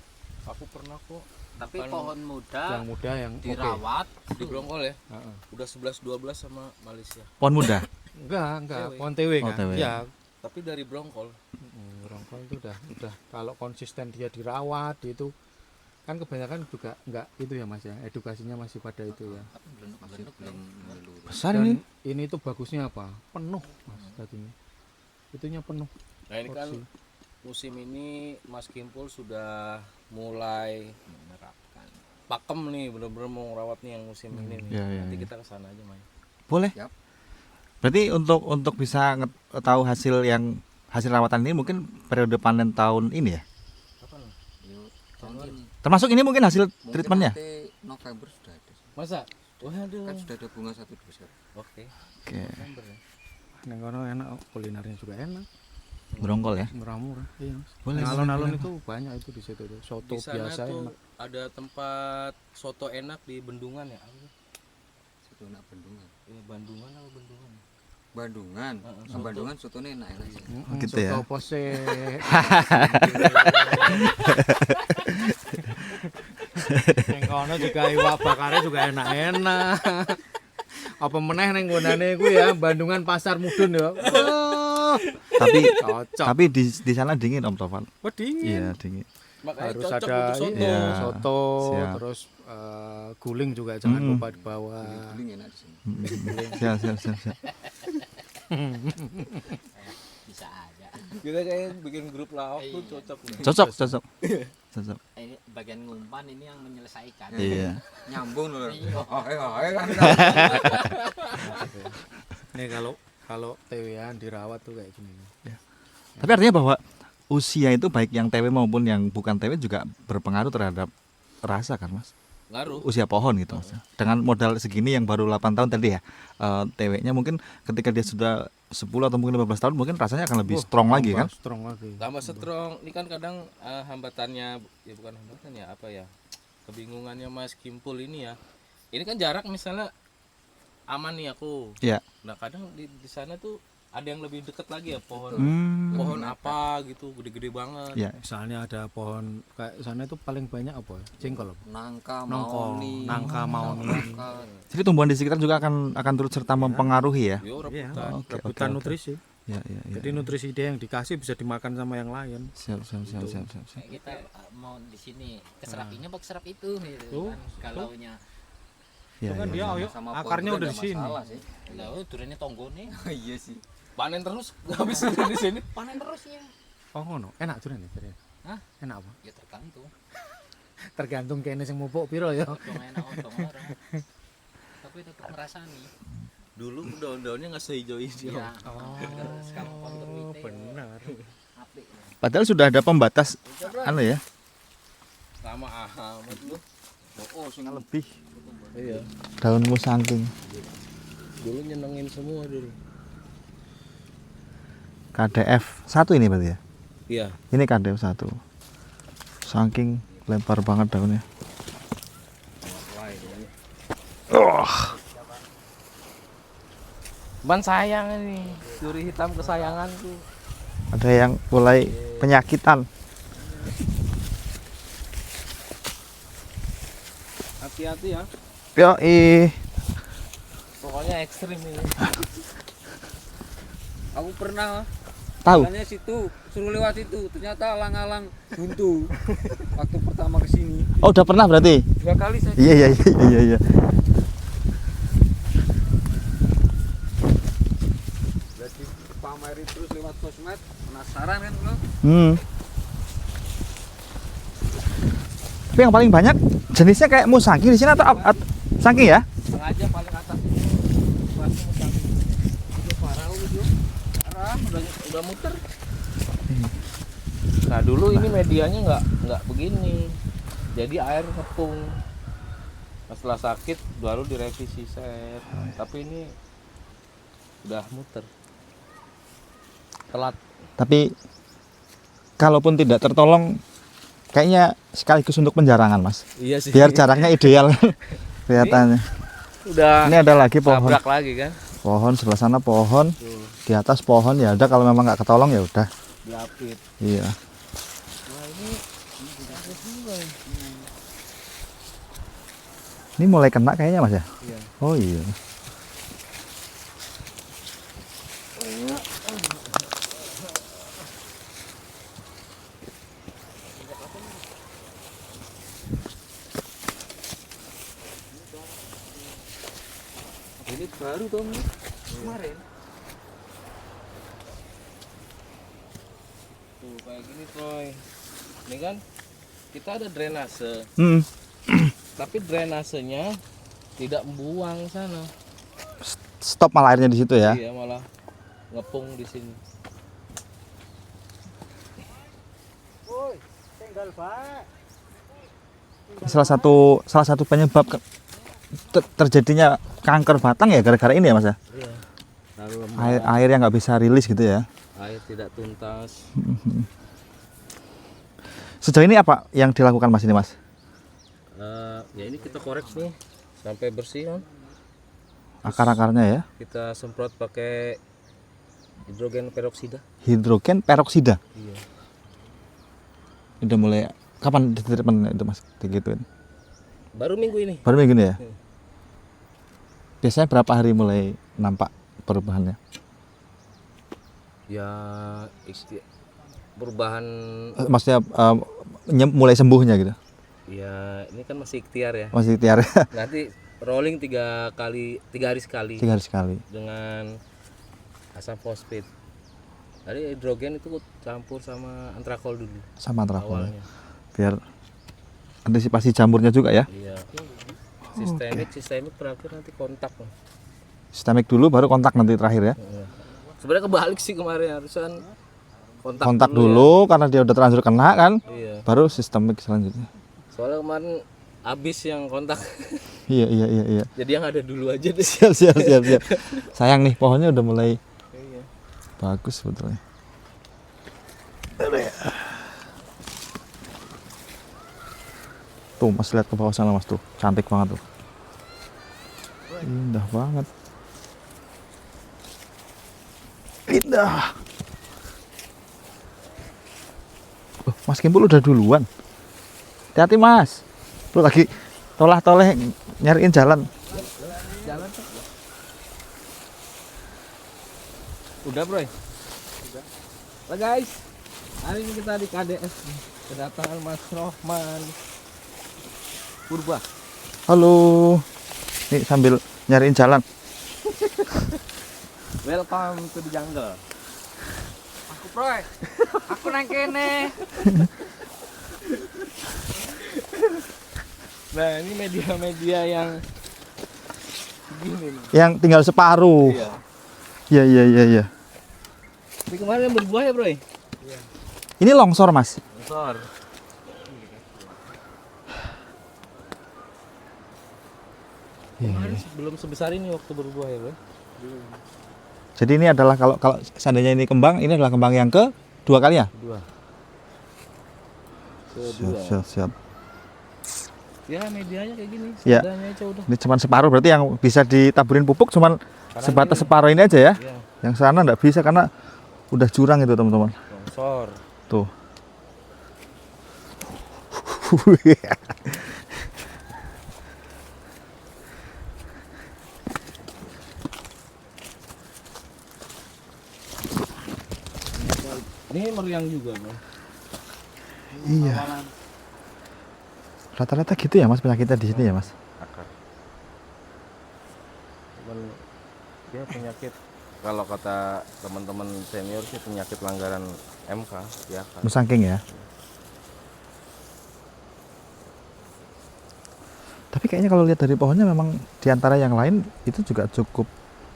Aku pernah kok Tapi Bukan pohon muda yang muda yang oke. dirawat di Brongkol ya. Heeh. Udah 11-12 sama Malaysia. Pohon muda. Enggak, TW. pohon TW Oh, kan. TW. Ya, Tapi dari Brongkol. rongkol itu udah kalau konsisten dia dirawat itu kan kebanyakan juga enggak itu ya Mas ya. Edukasinya masih pada itu ya. Masih belum melulu. Besar Dan ini. ini tuh bagusnya apa? Penuh Mas tadinya. Itunya penuh. Nah ini kan porsi. musim ini Mas Kimpul sudah mulai menerapkan pakem nih, bener-bener mau ngerawat nih yang musim ini nih. Iya, iya, Nanti iya. kita kesana aja main. Boleh. Yap. Berarti untuk bisa tahu hasil rawatan ini mungkin periode panen tahun ini ya. Kapan? Yo tahun ini. Termasuk ini mungkin hasil Mungkin treatmentnya. nanti November sudah ada. Masa? Waduh. Kan sudah ada bunga satu besar. Oke. Oke. November ya. Neng kono enak, kulinernya juga enak, Brongkol ya. murah-murah. Iya. Mas. Boleh. Alun-alun itu banyak itu di situ tuh. Soto Di sana biasa tuh enak. ada tempat soto enak di Bendungan ya. Apa sih? Situ enak Bandungan. Bandungan apa Bendungan? Bandungan. soto. Bandungan sotonya enak sih. Gitu ya. Soto pose. Neng kono juga iwak bakarnya juga enak-enak. Apa meneh neng nggonane iku ya, Bandungan Pasar Mudun ya. Oh, Tapi cocok. tapi di sana dingin Om Tovan. Wah, dingin. Iya dingin. Makanya Harus cocok ada untuk soto. Iya. soto, Siap. terus guling juga jangan lupa dibawa. Guling enak di sini. Siap, siap, siap, siap. bisa aja. Kita kayak bikin grup lauk tuh cocok nih. Cocok. Cocok. Ini bagian ngumpan ini yang menyelesaikan. Iya. Nyambung loh. Iya. Oh, kan. Nih kalau kalau TW-an dirawat tuh kayak gini. Tapi artinya bahwa usia itu baik yang TW maupun yang bukan TW juga berpengaruh terhadap rasa kan Mas? Ngaruh. Usia pohon gitu Mas. Dengan modal segini yang baru 8 tahun tadi ya, TW-nya mungkin ketika dia sudah 10 atau mungkin 15 tahun mungkin rasanya akan lebih strong lagi kan? Strong lagi. Tambah strong. Ini kan kadang hambatannya, ya bukan hambatan ya, apa ya, kebingungannya Mas Kimpul ini ya. Ini kan jarak misalnya aman nih aku. Iya. Nah kadang di sana tuh ada yang lebih deket lagi ya pohon. Hmm. Pohon apa gitu, gede-gede banget. Ya. Misalnya ada pohon kayak sana itu paling banyak apa ya? Jengkol. Nangka, Nongko, mauni, nangka, mauni. Jadi tumbuhan di sekitar juga akan turut serta mempengaruhi ya. Yo Iya, rebutan. Oke, rebutan oke. nutrisi. Ya, ya, ya. Jadi nutrisi dia yang dikasih bisa dimakan sama yang lain. Siap. Kayak kita mau di sini keserap ini apa keserap itu gitu Tuh, kan kalaunya. Ya, Itu kan ya, dia ya. ayo, Sama akarnya pohon udah itu di ada sini. masalah sih. Lah turunnya tonggo nih. Iya sih. Panen terus habis di sini. Panen terus ya. Oh ngono, enak durian ya durian. Hah? Enak apa? Ya tergantung. Tergantung kene sing mupuk piro ya. Odong enak odong orang. Tapi tetap ngerasani. Dulu daun-daunnya nggak sehijau ini. Iya. Oh, Sekarang kontur wite. benar. Apik. Padahal sudah ada pembatas anu ya. Sama amat lu. Oh, sing Lebih Iya. daun musangking. Dulu nyenengin semua dulu. KDF 1 ini berarti ya. Iya. Ini KDF 1. Saking lebar banget daunnya. Ban sayang ini, duri hitam kesayanganku. Ada yang mulai penyakitan. Hati-hati ya. Yoi. Pokoknya ekstrim ini. Aku pernah Tahu. jalannya situ, suruh lewat situ, ternyata alang-alang buntu. Waktu pertama kesini, Oh, udah pernah berarti? 2 kali saya. Iya. Berarti pameri terus lewat sosmed, penasaran kan lo? Tapi yang paling banyak jenisnya kayak musangking di sini atau sangking ya? Sengaja paling atas ini. Pasti musang. Udah parah lu, parah, udah muter. Nah, dulu ini medianya nggak begini. Jadi air ngepung. Setelah sakit baru direvisi set. Tapi ini udah muter. Telat. Tapi kalaupun tidak tertolong kayaknya sekaligus untuk penjarangan Mas. Iya sih. Biar jaraknya ideal kelihatannya. Udah Ini ada lagi pohon. tabrak lagi kan. Pohon sebelah sana pohon, di atas pohon ya udah kalau memang nggak ketolong ya udah. Diapit. Iya. Ini mulai kena kayaknya Mas ya? Iya. Oh iya. Ini baru dong, kemarin. Tuh kayak gini Troy. Ini kan kita ada drainase, tapi drainasenya tidak membuang sana. Stop malah airnya di situ ya. Iya malah ngepung di sini. Salah satu penyebab terjadinya kanker batang ya gara-gara ini ya Mas ya. Iya. Lalu Air yang nggak bisa rilis gitu ya. air tidak tuntas. Sejauh ini apa yang dilakukan Mas ini Mas? Ya ini kita korek nih sampai bersih kan. Akar-akarnya ya. Kita semprot pakai hidrogen peroksida. Hidrogen peroksida. Iya. Udah mulai kapan di treatment itu Mas? Digituin. Baru minggu ini. Baru minggu ini ya. Biasanya berapa hari mulai nampak perubahannya? Ya perubahan. Maksudnya mulai sembuhnya gitu. Ya ini kan masih ikhtiar ya. Masih tiar Nanti rolling 3 hari sekali 3 hari sekali. dengan asam fosfat. Tadi hidrogen itu campur sama antrakol dulu Sama antrakol. awalnya. Biar antisipasi jamurnya juga ya. Iya. Sistemik terakhir nanti kontak. Sistemik dulu baru kontak nanti terakhir ya. Iya. Sebenarnya kebalik sih kemarin, harusnya kontak dulu karena dia udah terlanjur kena kan, Iya. baru sistemik selanjutnya. Soalnya kemarin abis yang kontak. Iya. Jadi yang ada dulu aja deh. Siap. Sayang nih pohonnya udah mulai Iya. bagus sebetulnya. Tuh Mas, lihat ke bawah sana Mas, tuh cantik banget tuh. Indah banget. Indah. Oh, Mas Kimpul udah duluan. Hati-hati Mas. Lu lagi tolah-toleh nyariin jalan. Udah bro? Udah. Nah guys, hari ini kita di KDS nih. Kedatangan Mas Rohman Purba. Halo. Nih sambil nyariin jalan. Welcome to the jungle. Aku proy. Aku nang kene. Nah ini media-media yang gini nih. Yang tinggal separuh. Iya. Iya. Ini kemarin yang berbuah ya bro? Ini longsor Mas. Besar. Kemarin belum sebesar ini waktu berbuah ya bro? Jadi ini adalah kalau seandainya ini kembang, ini adalah kembang yang kedua kali ya? Kedua. Siap. Ya medianya kayak gini. Ya. Seadanya aja udah. Ini cuma separuh, berarti yang bisa ditaburin pupuk cuma sebatas separuh ini aja ya? Iya. Yang sana nggak bisa karena udah jurang itu teman-teman. Longsor. Tuh. Ini meriang juga bro. Iya. Rata-rata gitu ya Mas penyakitnya di sini ya Mas? Akar. Cuman dia penyakit, kalau kata teman-teman senior sih penyakit langgaran MK ya kan. Musangking ya? Tapi kayaknya kalau lihat dari pohonnya memang diantara yang lain itu juga cukup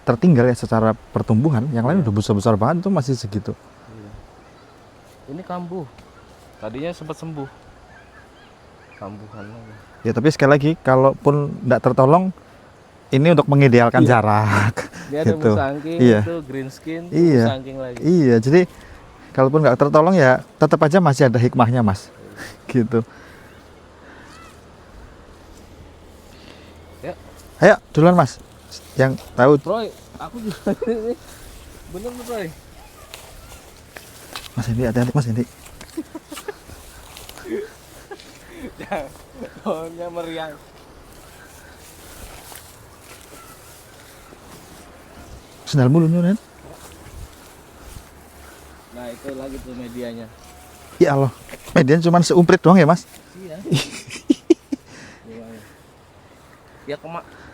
tertinggal ya secara pertumbuhan. Yang lain udah besar-besar banget, itu masih segitu. Ini kambuh. Tadinya sempat sembuh. Kambuhan lagi. Ya tapi sekali lagi, kalaupun tidak tertolong, ini untuk mengidealkan jarak. Dia ada Gitu. musangking, Iya. itu green skin, Iya. musangking lagi. Iya, jadi kalaupun nggak tertolong ya tetap aja masih ada hikmahnya Mas. Gitu. Ya. Ayo duluan Mas, yang tahu. Troy, aku juga ini. Bener nih Troy. Mas Hendi, hati-hati Mas Hendi. Pohonnya meriang. Sendal mulu Nen. Nah itu lagi tuh medianya. Ya Allah, median cuma seumprit doang ya Mas? Iya. Ya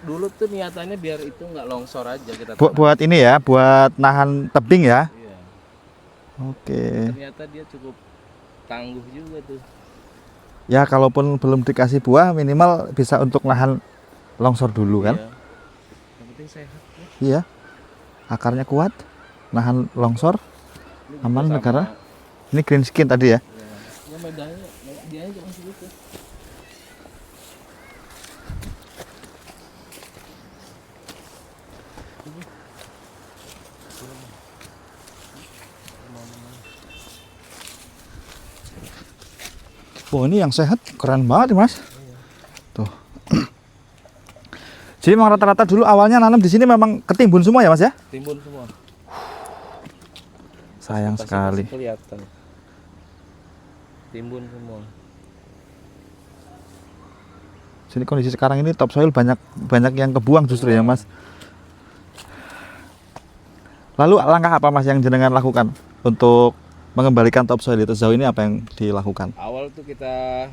dulu tuh niatannya biar itu nggak longsor aja kita. Buat ini ya, buat nahan tebing ya. Iya. Oke. Ternyata dia cukup tangguh juga tuh. Ya kalaupun belum dikasih buah minimal bisa untuk nahan longsor dulu kan? Iya. Yang penting sehat. Ya. Iya. Akarnya kuat, nahan longsor, Ini juga aman sama- negara. Ini green skin tadi ya. Iya. Ya medanya, dia aja masih gitu. Wah ini yang sehat keren banget ya Mas. Tuh. Jadi memang rata-rata dulu awalnya nanam di sini memang ketimbun semua ya Mas ya? Timbun semua. Sayang Pasti sekali. masih kelihatan. Timbun semua. Sini kondisi sekarang ini topsoil banyak yang kebuang justru ya Mas. Lalu langkah apa Mas yang jenengan lakukan untuk mengembalikan topsoil itu? Sejauh ini apa yang dilakukan? Awal tuh kita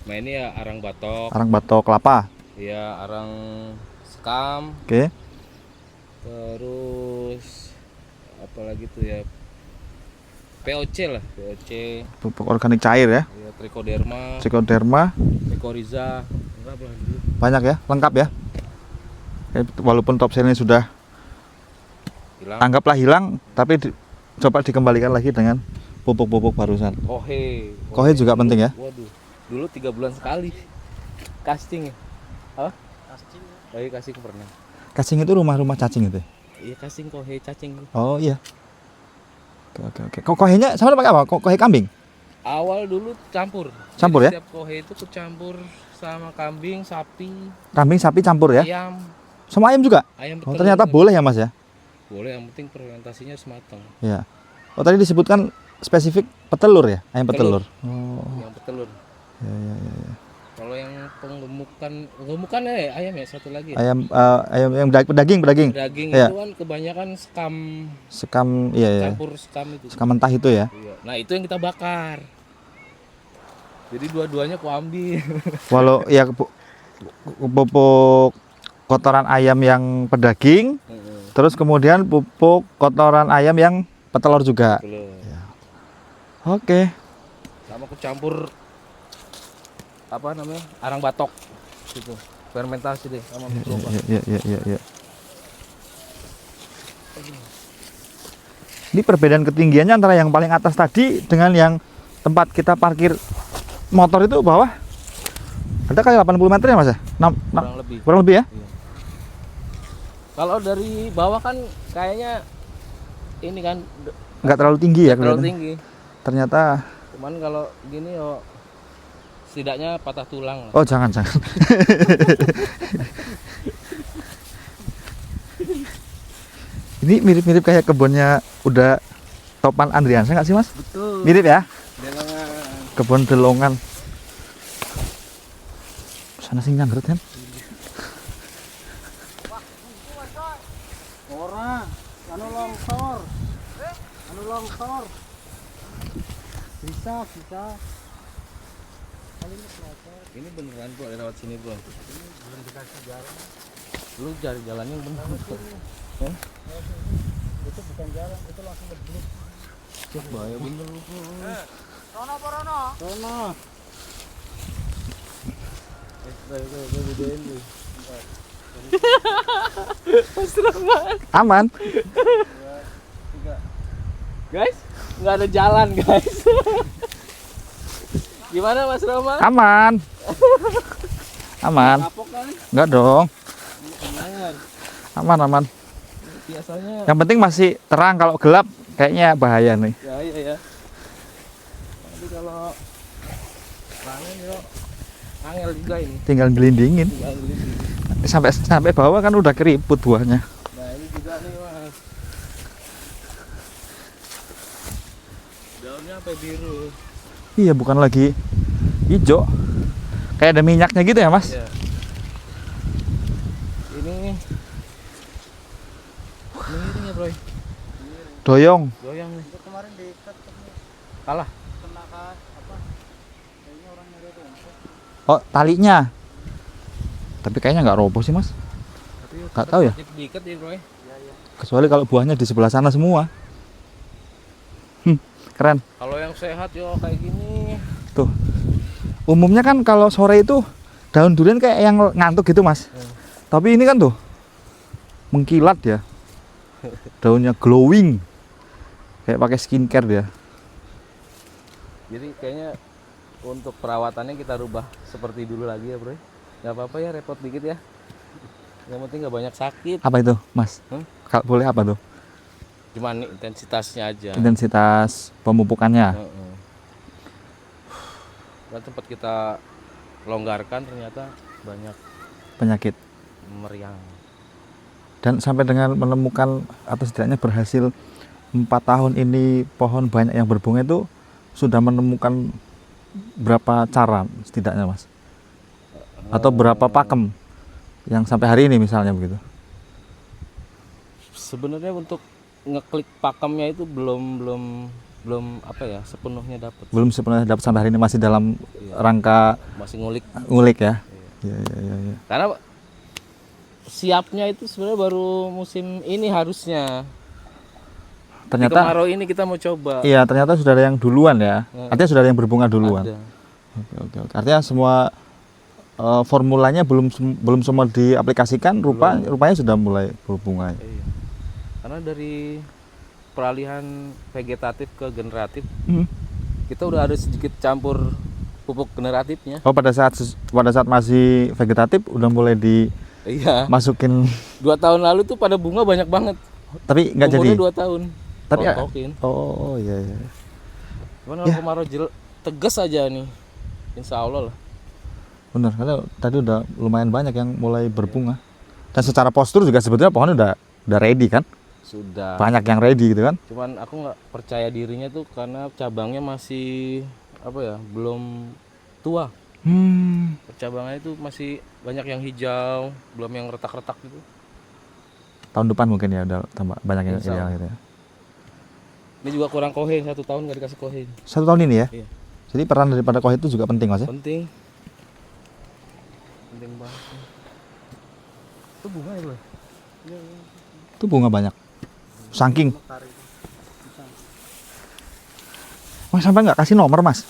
mainnya ya arang batok, Arang batok kelapa. ya arang sekam, Oke. terus apalagi tuh ya POC lah, POC, Pupuk organik cair ya. ya trichoderma, Trichoderma mycorrhiza, lengkap lah dulu. banyak ya, lengkap ya. Walaupun topsoilnya sudah Hilang. Anggaplah hilang, tapi coba dikembalikan lagi dengan pupuk-pupuk barusan. Kohe juga penting ya? Waduh, dulu 3 bulan sekali casting ya. Apa? Casting. Oh iya, casting pernah. Cacing itu rumah-rumah cacing itu ya? Iya, casting kohe cacing. Oh iya. Oke. Kohenya sama pakai apa? Kohe kambing? Awal dulu campur. Campur ya? Jadi setiap kohe itu kucampur sama kambing, sapi, Kambing, sapi campur ya? ayam. Sama ayam juga? Ayam Oh petelur ternyata juga. boleh ya mas ya? Boleh, yang penting fermentasinya harus matang. Iya. Oh tadi disebutkan spesifik petelur ya? Ayam petelur. Petelur. Oh. Yang petelur. Ya. Kalau yang penggemukan ya ayam ya satu lagi. Ayam yang pedaging. Daging Iya. itu kan kebanyakan skam, Sekam, iya. campur skam itu. Sekam mentah itu ya. Iya. Nah itu yang kita bakar. Jadi dua-duanya ku ambil. Walau ya pupuk kotoran ayam yang pedaging, terus kemudian pupuk kotoran ayam yang petelur juga. Belum. Oke. Sama ku campur apa namanya arang batok gitu. Fermentasi deh sama mikroba. Iya. Ini perbedaan ketinggiannya antara yang paling atas tadi dengan yang tempat kita parkir motor itu bawah. Ada kali 80 meter ya mas ya? Kurang lebih. Kurang lebih ya? Iya. Kalau dari bawah kan kayaknya ini kan Nggak terlalu tinggi ya terlalu kelihatannya. tinggi. Ternyata, Cuman kalau gini yo setidaknya patah tulang lah. oh jangan. Ini mirip-mirip kayak kebunnya udah Topan Andriansyah nggak sih mas? Betul. Mirip ya? Delongan. Kebun Delongan. Sana sing nyanggrut kan? Ora, anu longsor. Bisa. Ini beneran bro, lewat sini bro. Ini belum dikasih jalan. Lu cari jalannya yang bener. Itu bukan jalan, itu langsung berblok. Cek bahaya bener lu bro. Sono. Gue videoin lu. Aman. Guys, nggak ada jalan guys. Gimana Mas Roma? Aman. Kapok kan? Enggak dong. Lumayan. Aman. Biasanya Yang penting masih terang, kalau gelap kayaknya bahaya nih. ya. Tapi kalau angin yo angel juga ini. Tinggal gelindingin. Tinggal gini. Sampai bawah kan udah keriput buahnya. Nah ini juga nih Mas. Daunnya sampai biru. Iya, bukan lagi hijau. Kayak ada minyaknya gitu ya, Mas? Ya. Ini ya bro. Doyong. Goyang nih. Itu kemarin diikat Kalah. kena apa? Kayaknya orang nyari rumput. Oh, talinya. Tapi kayaknya nggak roboh sih, Mas. Tapi Nggak tahu ya. Diikat ya bro. Kecuali kalau buahnya di sebelah sana semua. Keren. Kalau yang sehat yo kayak gini. Tuh. Umumnya kan kalau sore itu daun durian kayak yang ngantuk gitu, Mas. Tapi ini kan tuh mengkilat ya. Daunnya glowing. Kayak pakai skincare dia. Jadi kayaknya untuk perawatannya kita rubah seperti dulu lagi ya bro. Gak apa-apa ya, repot dikit ya. Yang penting gak banyak sakit. Apa itu, Mas? Kalau boleh apa tuh? Cuman intensitasnya aja. Intensitas pemupukannya. Heeh. Dan tempat kita longgarkan ternyata banyak Penyakit. meriang. Dan sampai dengan menemukan atau setidaknya berhasil 4 tahun ini pohon banyak yang berbunga itu sudah menemukan berapa cara setidaknya, Mas? Atau berapa pakem yang sampai hari ini misalnya begitu? Sebenarnya untuk ngeklik pakemnya itu belum apa ya sepenuhnya dapat. Belum sebenarnya dapat sampai hari ini, masih dalam Iya. rangka Masih ngulik. ngulik ya. Iya. Karena siapnya itu sebenarnya baru musim ini harusnya. Di Ternyata kemarau ini kita mau coba. iya, ternyata sudah ada yang duluan ya. Artinya sudah ada yang berbunga duluan. Ada. Oke. Artinya semua formulanya belum semua diaplikasikan, rupanya sudah mulai berbunga. Iya. Karena dari peralihan vegetatif ke generatif Hmm. kita udah ada sedikit campur pupuk generatifnya. Oh, pada saat masih vegetatif udah mulai Iya. dimasukin, 2 tahun lalu tuh pada bunga banyak banget. tapi nggak jadi. Umurnya 2 tahun. Tapi ya- Rontokin. Oh iya iya. Cuman Ya. kalau kemarau tegas aja nih. Insya Allah lah. Bener, karena tadi udah lumayan banyak yang mulai berbunga. Dan secara postur juga sebetulnya pohonnya udah ready kan? Sudah. Banyak yang ready gitu kan? Cuman aku nggak percaya dirinya tuh karena cabangnya masih apa ya, belum tua. Cabangannya itu masih banyak yang hijau, belum yang retak-retak gitu. Tahun depan mungkin ya udah tambah banyak yang Insya ideal Allah. gitu ya. Ini juga kurang kohin, 1 tahun nggak dikasih kohin. 1 tahun ini ya? Iya. Jadi peran daripada kohit itu juga penting Mas ya? Penting. Penting banget. Itu bunga ya, Bro? Itu bunga banyak. Saking. Mas sampai nggak kasih nomor Mas?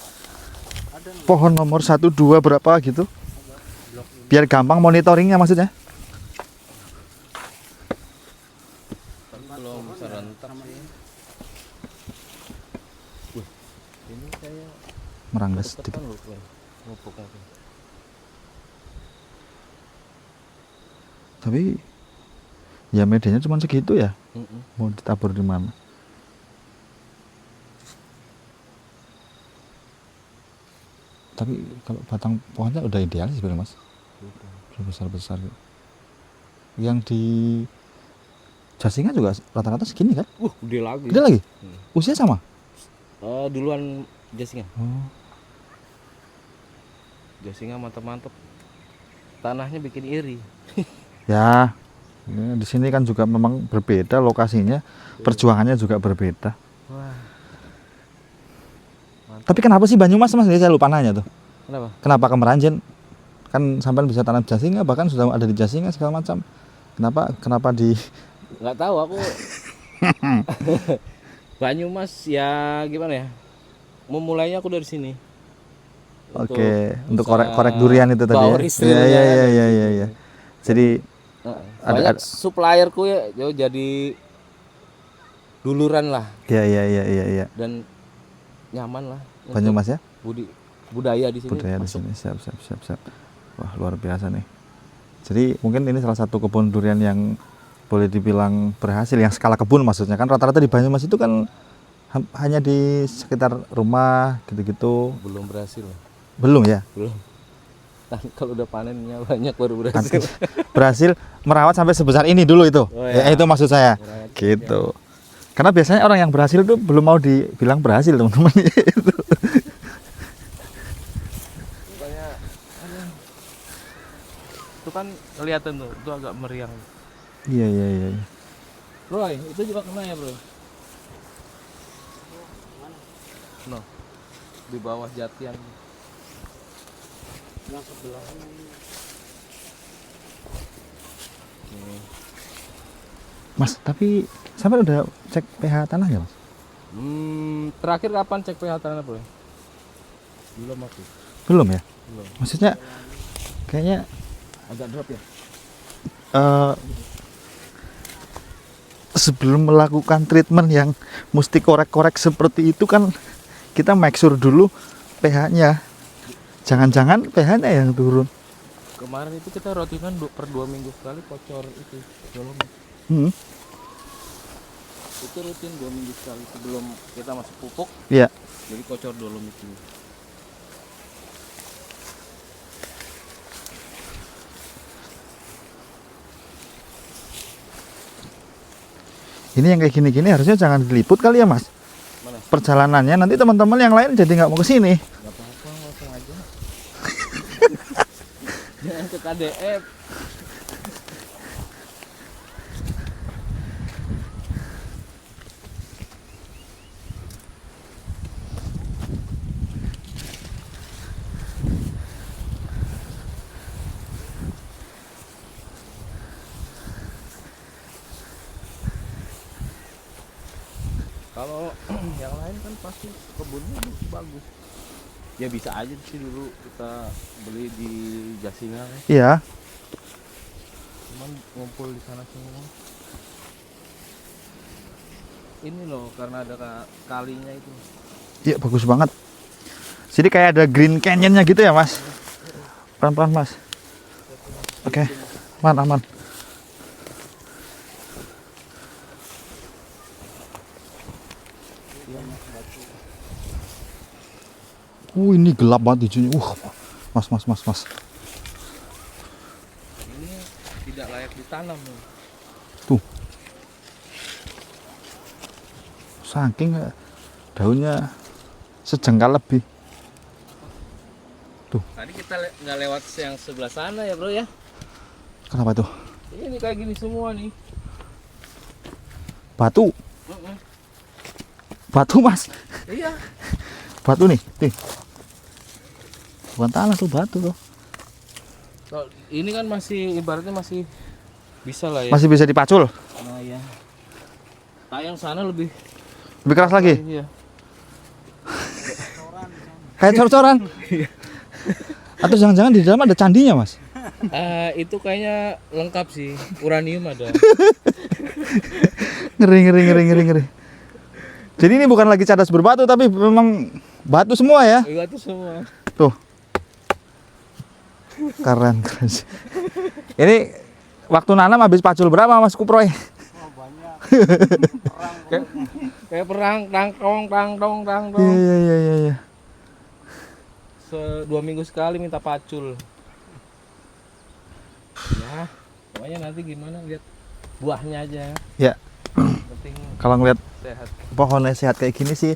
Pohon nomor 1, 2 berapa gitu? Biar gampang monitoringnya maksudnya. Belum serentak sih. Wih, ini kayak Meranggas sedikit. tekan loh, Bro. Pupuknya tuh. Tapi ya medianya cuma segitu ya. Mm-mm. Mau ditabur di mana? Tapi kalau batang pohonnya udah ideal sih sebenarnya Mas. Udah besar-besar. Yang di Jasinga juga rata-rata segini kan? Gede lagi. Gede lagi? Hmm. Usia sama? Duluan Jasinga. Oh. Jasinga mantap-mantap. Tanahnya bikin iri. Ya, ini di sini kan juga memang berbeda lokasinya, perjuangannya juga berbeda. Wah. Tapi kenapa sih Banyumas Mas? Ini saya lupa nanya tuh. Kenapa? Kenapa ke Meranjen? Kan sampean bisa tanam Jasinga, bahkan sudah ada di Jasinga segala macam. Kenapa di Nggak tahu aku. Banyumas ya gimana ya? Memulainya aku dari sini. Oke, untuk usaha korek durian itu tadi power ya. istri Iya ya, iya iya dari iya sini. iya iya. Jadi Banyak supplierku ya jadi duluran lah iya iya iya iya iya. dan nyaman lah untuk Banyumas ya. budaya di sini. Budaya di masuk. sini. Siap. Wah, luar biasa nih. Jadi mungkin ini salah satu kebun durian yang boleh dibilang berhasil, yang skala kebun maksudnya kan rata-rata di Banyumas itu kan hanya di sekitar rumah gitu-gitu. Belum berhasil. Belum ya? Belum. Kan kalau udah panennya banyak baru berhasil. Berhasil merawat sampai sebesar ini dulu itu. Oh, Ya, ya. itu maksud saya. Merawat Gitu. Karena biasanya orang yang berhasil itu belum mau dibilang berhasil, teman-teman. Itu. Pokoknya itu kan kelihatan tuh, itu agak meriang. Iya, iya, iya. Roy, itu juga kena ya, Bro? No. Di bawah jatian. Yang sebelah ini. Nih. Mas, tapi sampai udah cek pH tanahnya, Mas? Terakhir kapan cek pH tanah, Bro? Belum aku. Belum ya? Belum. Maksudnya kayaknya Agak drop ya? sebelum melakukan treatment yang mesti korek-korek seperti itu kan kita make sure dulu pH-nya. Jangan-jangan pH-nya yang turun. Kemarin itu kita rutinan per 2 minggu sekali kocor itu dolomit. Itu rutin 2 minggu sekali sebelum kita masuk pupuk. Iya. Jadi kocor dolomit dulu. Ini yang kayak gini-gini harusnya jangan diliput kali ya, Mas? Mana? Perjalanannya nanti teman-teman yang lain jadi nggak mau ke sini. Gak apa-apa, langsung aja. Jangan ke KDF. Kalau yang lain kan pasti kebunnya bagus. Ya bisa aja sih dulu kita beli di Jasinga kan. Iya. Cuman ngumpul di sana semua. ini loh karena ada kalinya itu. Iya, bagus banget. Jadi kayak ada Green Canyon-nya gitu ya, Mas. Pelan-pelan, Mas. Oke. Aman, aman. Ini gelap banget hijaunya. Mas. Ini tidak layak ditanam nih. Tuh. Saking daunnya sejengkal lebih. Tadi kita nggak lewat yang sebelah sana ya bro ya. Kenapa tuh? Ini kayak gini semua nih. Batu. Batu, Mas. Iya. Batu nih. Bukan tanah tuh, batu tuh. Kalau ini kan masih ibaratnya masih bisa lah ya. Masih bisa dipacul. Nah ya. Nah yang sana lebih Keras lagi. Iya. Kayak cor-coran. Atau jangan-jangan di dalam ada candinya, Mas? Itu kayaknya lengkap sih. Uranium ada. Ngeri. Jadi ini bukan lagi cadas berbatu, tapi memang batu semua ya. Iya itu semua. Tuh. Keren. Ini waktu nanam habis pacul berapa, Mas Kuproy? Kayak perang tang dong. Iya. 2 minggu sekali minta pacul. Ya, pokoknya nanti gimana lihat buahnya aja. Ya. Penting Kalau ngeliat sehat. pohonnya sehat kayak gini sih,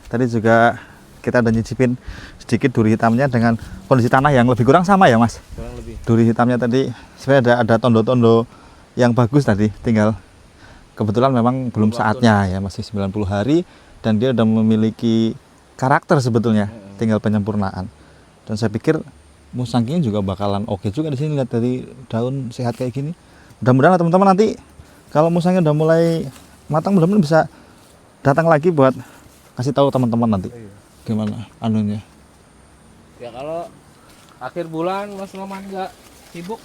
tadi juga kita udah nyicipin sedikit duri hitamnya dengan kondisi tanah yang lebih kurang sama ya, Mas. Kurang lebih. Duri hitamnya tadi sebenarnya ada tondo-tondo yang bagus tadi, tinggal kebetulan memang belum saatnya ya, masih 90 hari dan dia udah memiliki karakter sebetulnya, tinggal penyempurnaan. Dan saya pikir musangking juga bakalan oke juga di sini, lihat dari daun sehat kayak gini. Mudah-mudahan teman-teman nanti kalau musangnya udah mulai matang, mudah-mudahan bisa datang lagi buat kasih tahu teman-teman nanti gimana anunya. Ya kalau akhir bulan Mas Roman nggak sibuk,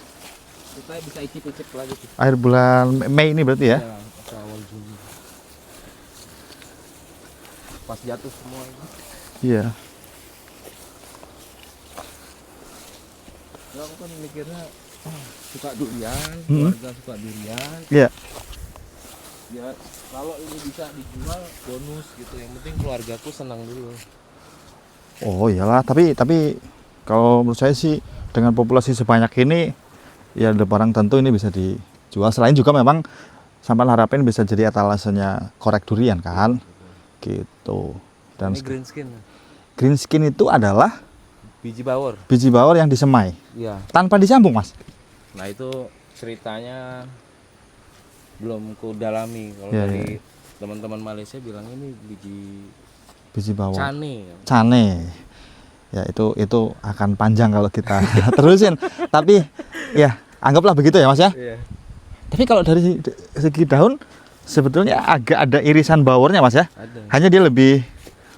kita bisa icip-icip lagi sih. Akhir bulan Mei ini berarti ya? Ya, atau awal Juni. Pas jatuh semua itu. Iya. Ya aku kan mikirnya suka durian, keluarga suka durian. Iya. Ya kalau ini bisa dijual bonus gitu. Yang penting keluargaku senang dulu. Oh iyalah, tapi kalau menurut saya sih dengan populasi sebanyak ini ya ada barang tentu ini bisa dijual. Selain juga memang sampai harapin bisa jadi etalasenya korek durian kan, gitu. Dan Ini green skin, green skin itu adalah biji bawor. biji bawor yang disemai Iya. tanpa disambung, Mas. Nah itu ceritanya belum ku dalami. Kalau Iya, dari teman-teman Malaysia bilang ini Biji bawor. cane. Ya itu akan panjang kalau kita terusin. Tapi ya anggaplah begitu ya, Mas ya. Iya. Tapi kalau dari segi daun sebetulnya agak ada irisan bawornya, Mas ya. Ada. Hanya dia lebih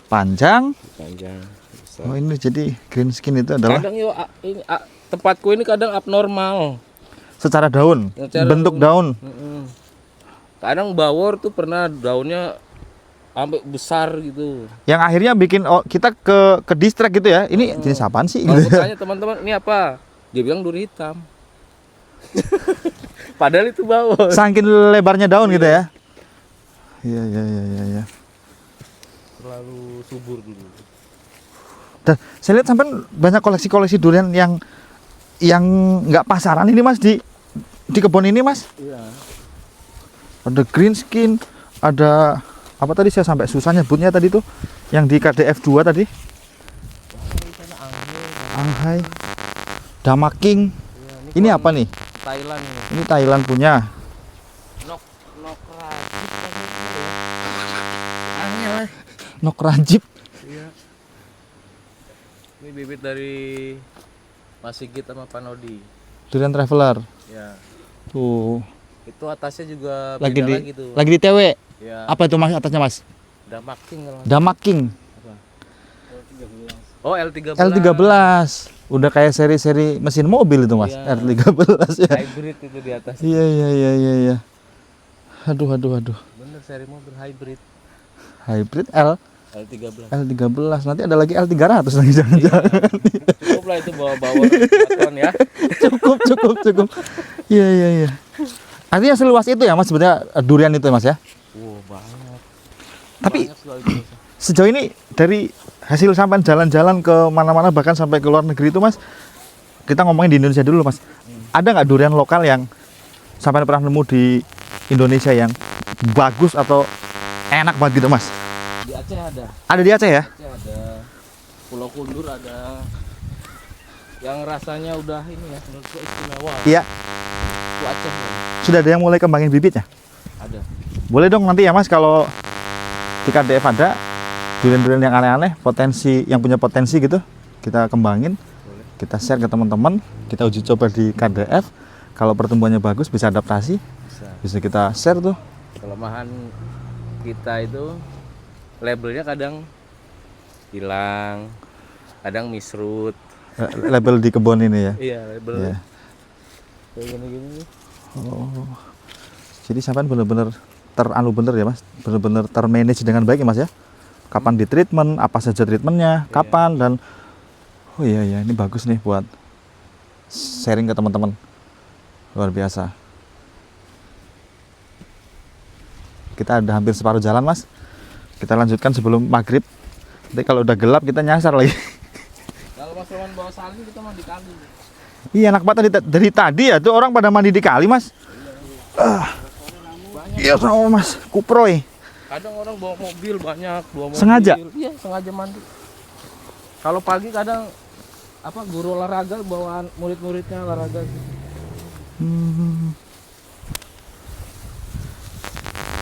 panjang. Panjang. Besar. Oh ini jadi green skin itu adalah Kadang tempatku ini kadang abnormal. secara daun, Secara bentuk daun. Kadang bawor tuh pernah daunnya sampai besar gitu. Yang akhirnya bikin kita ke distract gitu ya. Ini jenis apaan sih? Kalau aku tanya teman-teman ini apa? Dia bilang duri hitam. Padahal itu bawor. Saking lebarnya daun gitu ya. Iya. Terlalu subur dulu. Dan saya lihat sampai banyak koleksi-koleksi durian yang nggak pasaran ini, Mas, di kebun ini, Mas. Iya. Ada green skin, ada apa tadi saya sampai susah nyebutnya tadi tuh yang di KDF 2 tadi. Anghai, Damaking. Ini apa nih? Thailand ini. Ini Thailand punya. Nok Rajib. Iya. Ini bibit dari Mas Sigit sama Panodi. Durian Traveler. Ya. Tuh. Itu atasnya juga Lagi beda di lagi tuh. lagi di TW. Ya. Apa itu, Mas, atasnya, Mas? Damaking kalau nggak Damaking. salah. Oh L13. L13. Udah kayak seri-seri mesin mobil itu, Mas. Iya. R13 ya. Hybrid itu di atas. Iya. Aduh. Bener seri mobil hybrid Hybrid L L13. L13. Nanti ada lagi L300 lagi jangan-jangan. Cukup lah itu bawa-bawa 4 ton ya. cukup. Iya. Artinya seluas itu ya Mas sebenarnya durian itu ya Mas ya. Banyak. Tapi Banyak sekali itu. sejauh ini dari hasil sampai jalan-jalan ke mana-mana bahkan sampai ke luar negeri itu Mas, kita ngomongin di Indonesia dulu Mas. Ada nggak durian lokal yang sampai pernah nemu di Indonesia yang bagus atau enak banget gitu Mas? Di Aceh ada. Ada di Aceh ya? Aceh ada. Pulau Kundur ada. Yang rasanya udah ini ya, menurutku istimewa. Iya. Itu Aceh ya. Sudah ada yang mulai kembangin bibitnya? Ada. Boleh dong nanti ya Mas kalau di KDF ada durian-durian yang aneh-aneh, potensi yang punya potensi gitu, kita kembangin, kita share ke teman-teman, kita uji coba di KDF. Kalau pertumbuhannya bagus, bisa adaptasi, bisa kita share tuh. Kelemahan kita itu labelnya kadang hilang, kadang misrut. Label di kebun ini ya. Iya, label. Iya. Kayak gini-gini nih. Oh. Jadi sampean benar-benar bener ya Mas, benar-benar termanage dengan baik ya Mas ya. Kapan di treatment, apa saja treatmentnya, kapan dan oh iya ini bagus nih buat sharing ke teman-teman. Luar biasa. Kita ada hampir separuh jalan Mas. Kita lanjutkan sebelum maghrib. Nanti kalau udah gelap kita nyasar lagi. Kalau Mas Roman bawa salin kita mandi kali. Iya enak banget dari tadi ya tuh orang pada mandi di kali Mas. Iya sama Mas Kuproy. Kadang orang bawa mobil banyak, bawa mobil. Sengaja? Iya, sengaja mandi. Kalau pagi kadang guru olahraga bawa murid-muridnya olahraga.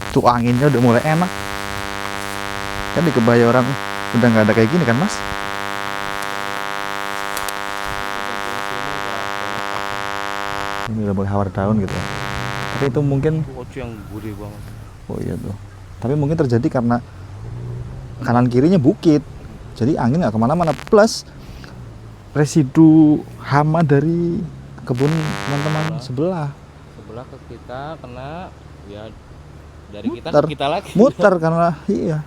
Tuh anginnya udah mulai enak. Kan di Kebayoran udah nggak ada kayak gini kan Mas? Ini udah mulai hawar daun gitu. Tapi itu mungkin Kocu yang gurih banget. oh iya tuh. Tapi mungkin terjadi karena kanan kirinya bukit. Jadi angin nggak kemana-mana. Plus residu hama dari kebun teman-teman sebelah. Sebelah ke kita kena ya dari kita Muter. ke kita lagi. Muter karena iya.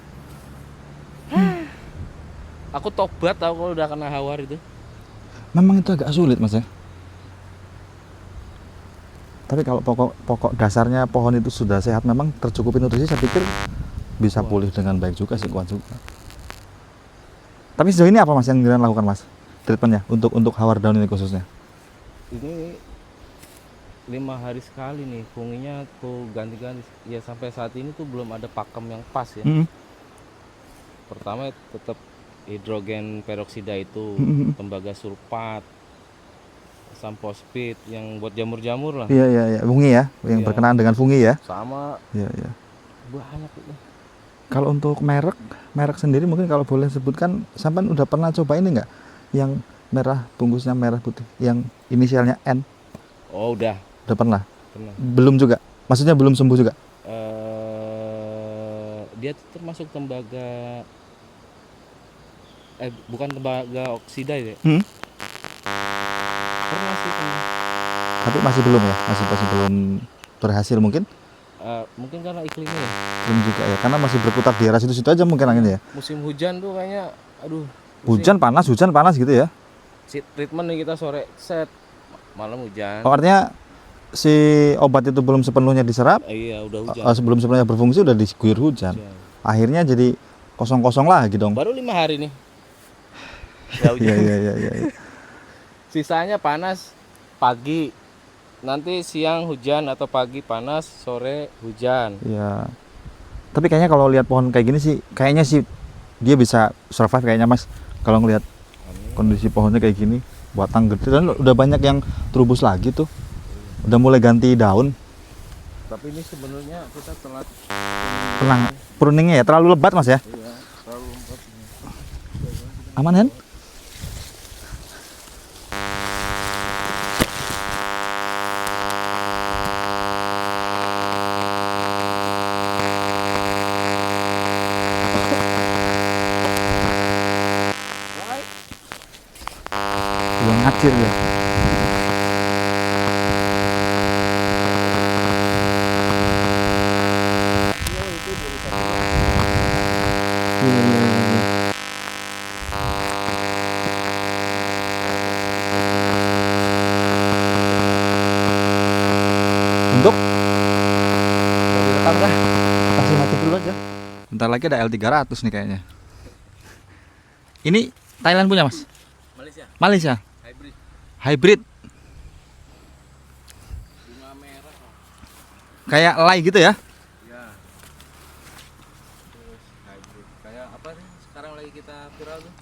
Aku tobat tau kalau udah kena hawar itu. Memang itu agak sulit Mas ya. Tapi kalau pokok dasarnya pohon itu sudah sehat, memang tercukupi nutrisi, saya pikir bisa pulih dengan baik juga sih, kuat juga. Tapi sejauh ini apa Mas yang kalian lakukan Mas? Treatmentnya untuk hawar daun ini khususnya? Ini 5 hari sekali nih funginya aku ganti-ganti. Ya sampai saat ini tuh belum ada pakem yang pas ya. Pertama tetap hidrogen peroksida itu, tembaga sulfat, asam fosfit yang buat jamur-jamur lah. Iya, fungi ya, yang Iya. berkenaan dengan fungi ya. Sama Iya. banyak itu. Kalau untuk merek sendiri mungkin kalau boleh sebutkan, sampai udah pernah coba ini nggak? Yang merah, bungkusnya merah putih, yang inisialnya N? Oh udah Udah pernah? pernah. Belum juga? Maksudnya belum sembuh juga? Dia tuh termasuk tembaga bukan tembaga oksida ya. Pernah sih pernah. Tapi masih belum ya? Masih belum berhasil mungkin? Mungkin karena iklimnya ya. Belum juga ya, karena masih berputar di arah situ-situ aja mungkin anginnya ya. Musim hujan tuh kayaknya aduh. Hujan panas gitu ya. Si treatment nih kita sore set malam hujan. Oh, artinya si obat itu belum sepenuhnya diserap, Iya udah hujan. sebelum sepenuhnya berfungsi udah diguyur hujan. Hujan. Akhirnya jadi kosong-kosong lagi dong. Baru 5 hari nih. Ya hujan. Iya. Sisanya panas pagi. Nanti siang hujan atau pagi panas, sore hujan. Iya. Tapi kayaknya kalau lihat pohon kayak gini sih, kayaknya sih dia bisa survive kayaknya Mas. Kalau ngelihat kondisi pohonnya kayak gini, batang gede dan udah banyak yang terubus lagi tuh. Udah mulai ganti daun. Tapi ini sebenarnya kita telat. Tenang, pruningnya ya terlalu lebat Mas ya. Iya, terlalu lembab. Aman Hen? Udah ngacir ya. Itu untuk direkam dah. Kasih mati dulu aja. Bentar lagi ada L300 nih kayaknya. Ini Thailand punya Mas? Malaysia Malaysia? hybrid Hybrid. bunga merah. Kayak lay gitu ya? Ya. Terus hybrid. Kayak apa sih sekarang lagi kita viral tuh?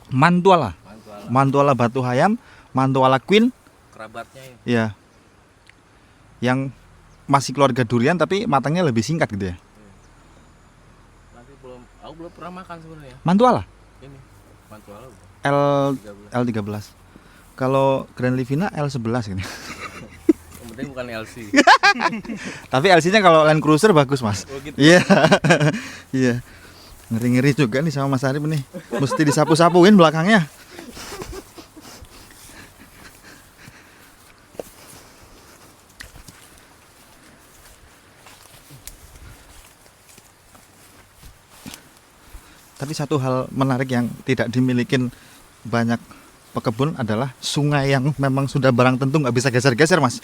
Mantuala. Mantuala. Mantuala batu hayam, Mantuala Queen. Kerabatnya ya. Ya. Yang masih keluarga durian tapi matangnya lebih singkat gitu ya. Nanti aku belum pernah makan sebenarnya. Mantuala Ini Mantuala bukan? L13. Kalau Grand Livina L11 gitu. Yang penting bukan LC. Tapi LC-nya kalau Land Cruiser bagus, Mas. Oh gitu. Iya. Iya. Ngeri-ngeri juga nih sama Mas Arif nih. Mesti disapu-sapuin belakangnya. Tapi satu hal menarik yang tidak dimiliki banyak pekebun adalah sungai yang memang sudah barang tentu nggak bisa geser-geser, Mas.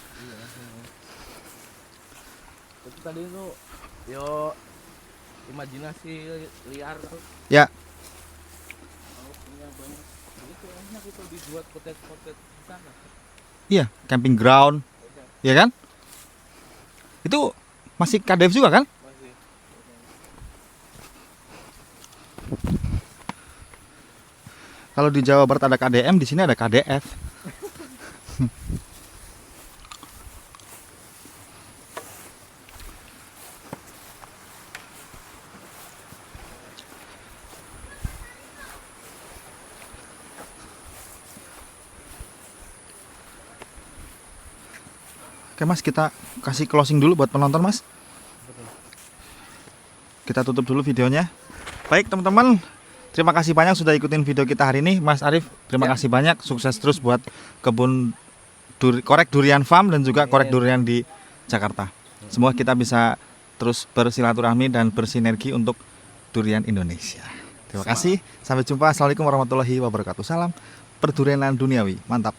Itu tadi tuh yo imajinasi liar tuh. Ya, Kalau punya banyak itu enak itu dibuat kotet-kotet di sana. iya, camping ground. Iya kan? Itu masih KDF juga kan? Masih. Kalau di Jawa Barat ada KDM, di sini ada KDF. Oke Mas, kita kasih closing dulu buat penonton Mas. Kita tutup dulu videonya. Baik teman-teman, terima kasih banyak sudah ikutin video kita hari ini. Mas Arif, terima kasih banyak. Sukses terus buat kebun korek durian farm dan juga korek durian di Jakarta. Semoga kita bisa terus bersilaturahmi dan bersinergi untuk durian Indonesia. Terima kasih. Sampai jumpa. Assalamualaikum warahmatullahi wabarakatuh. Salam perdurianan duniawi. Mantap.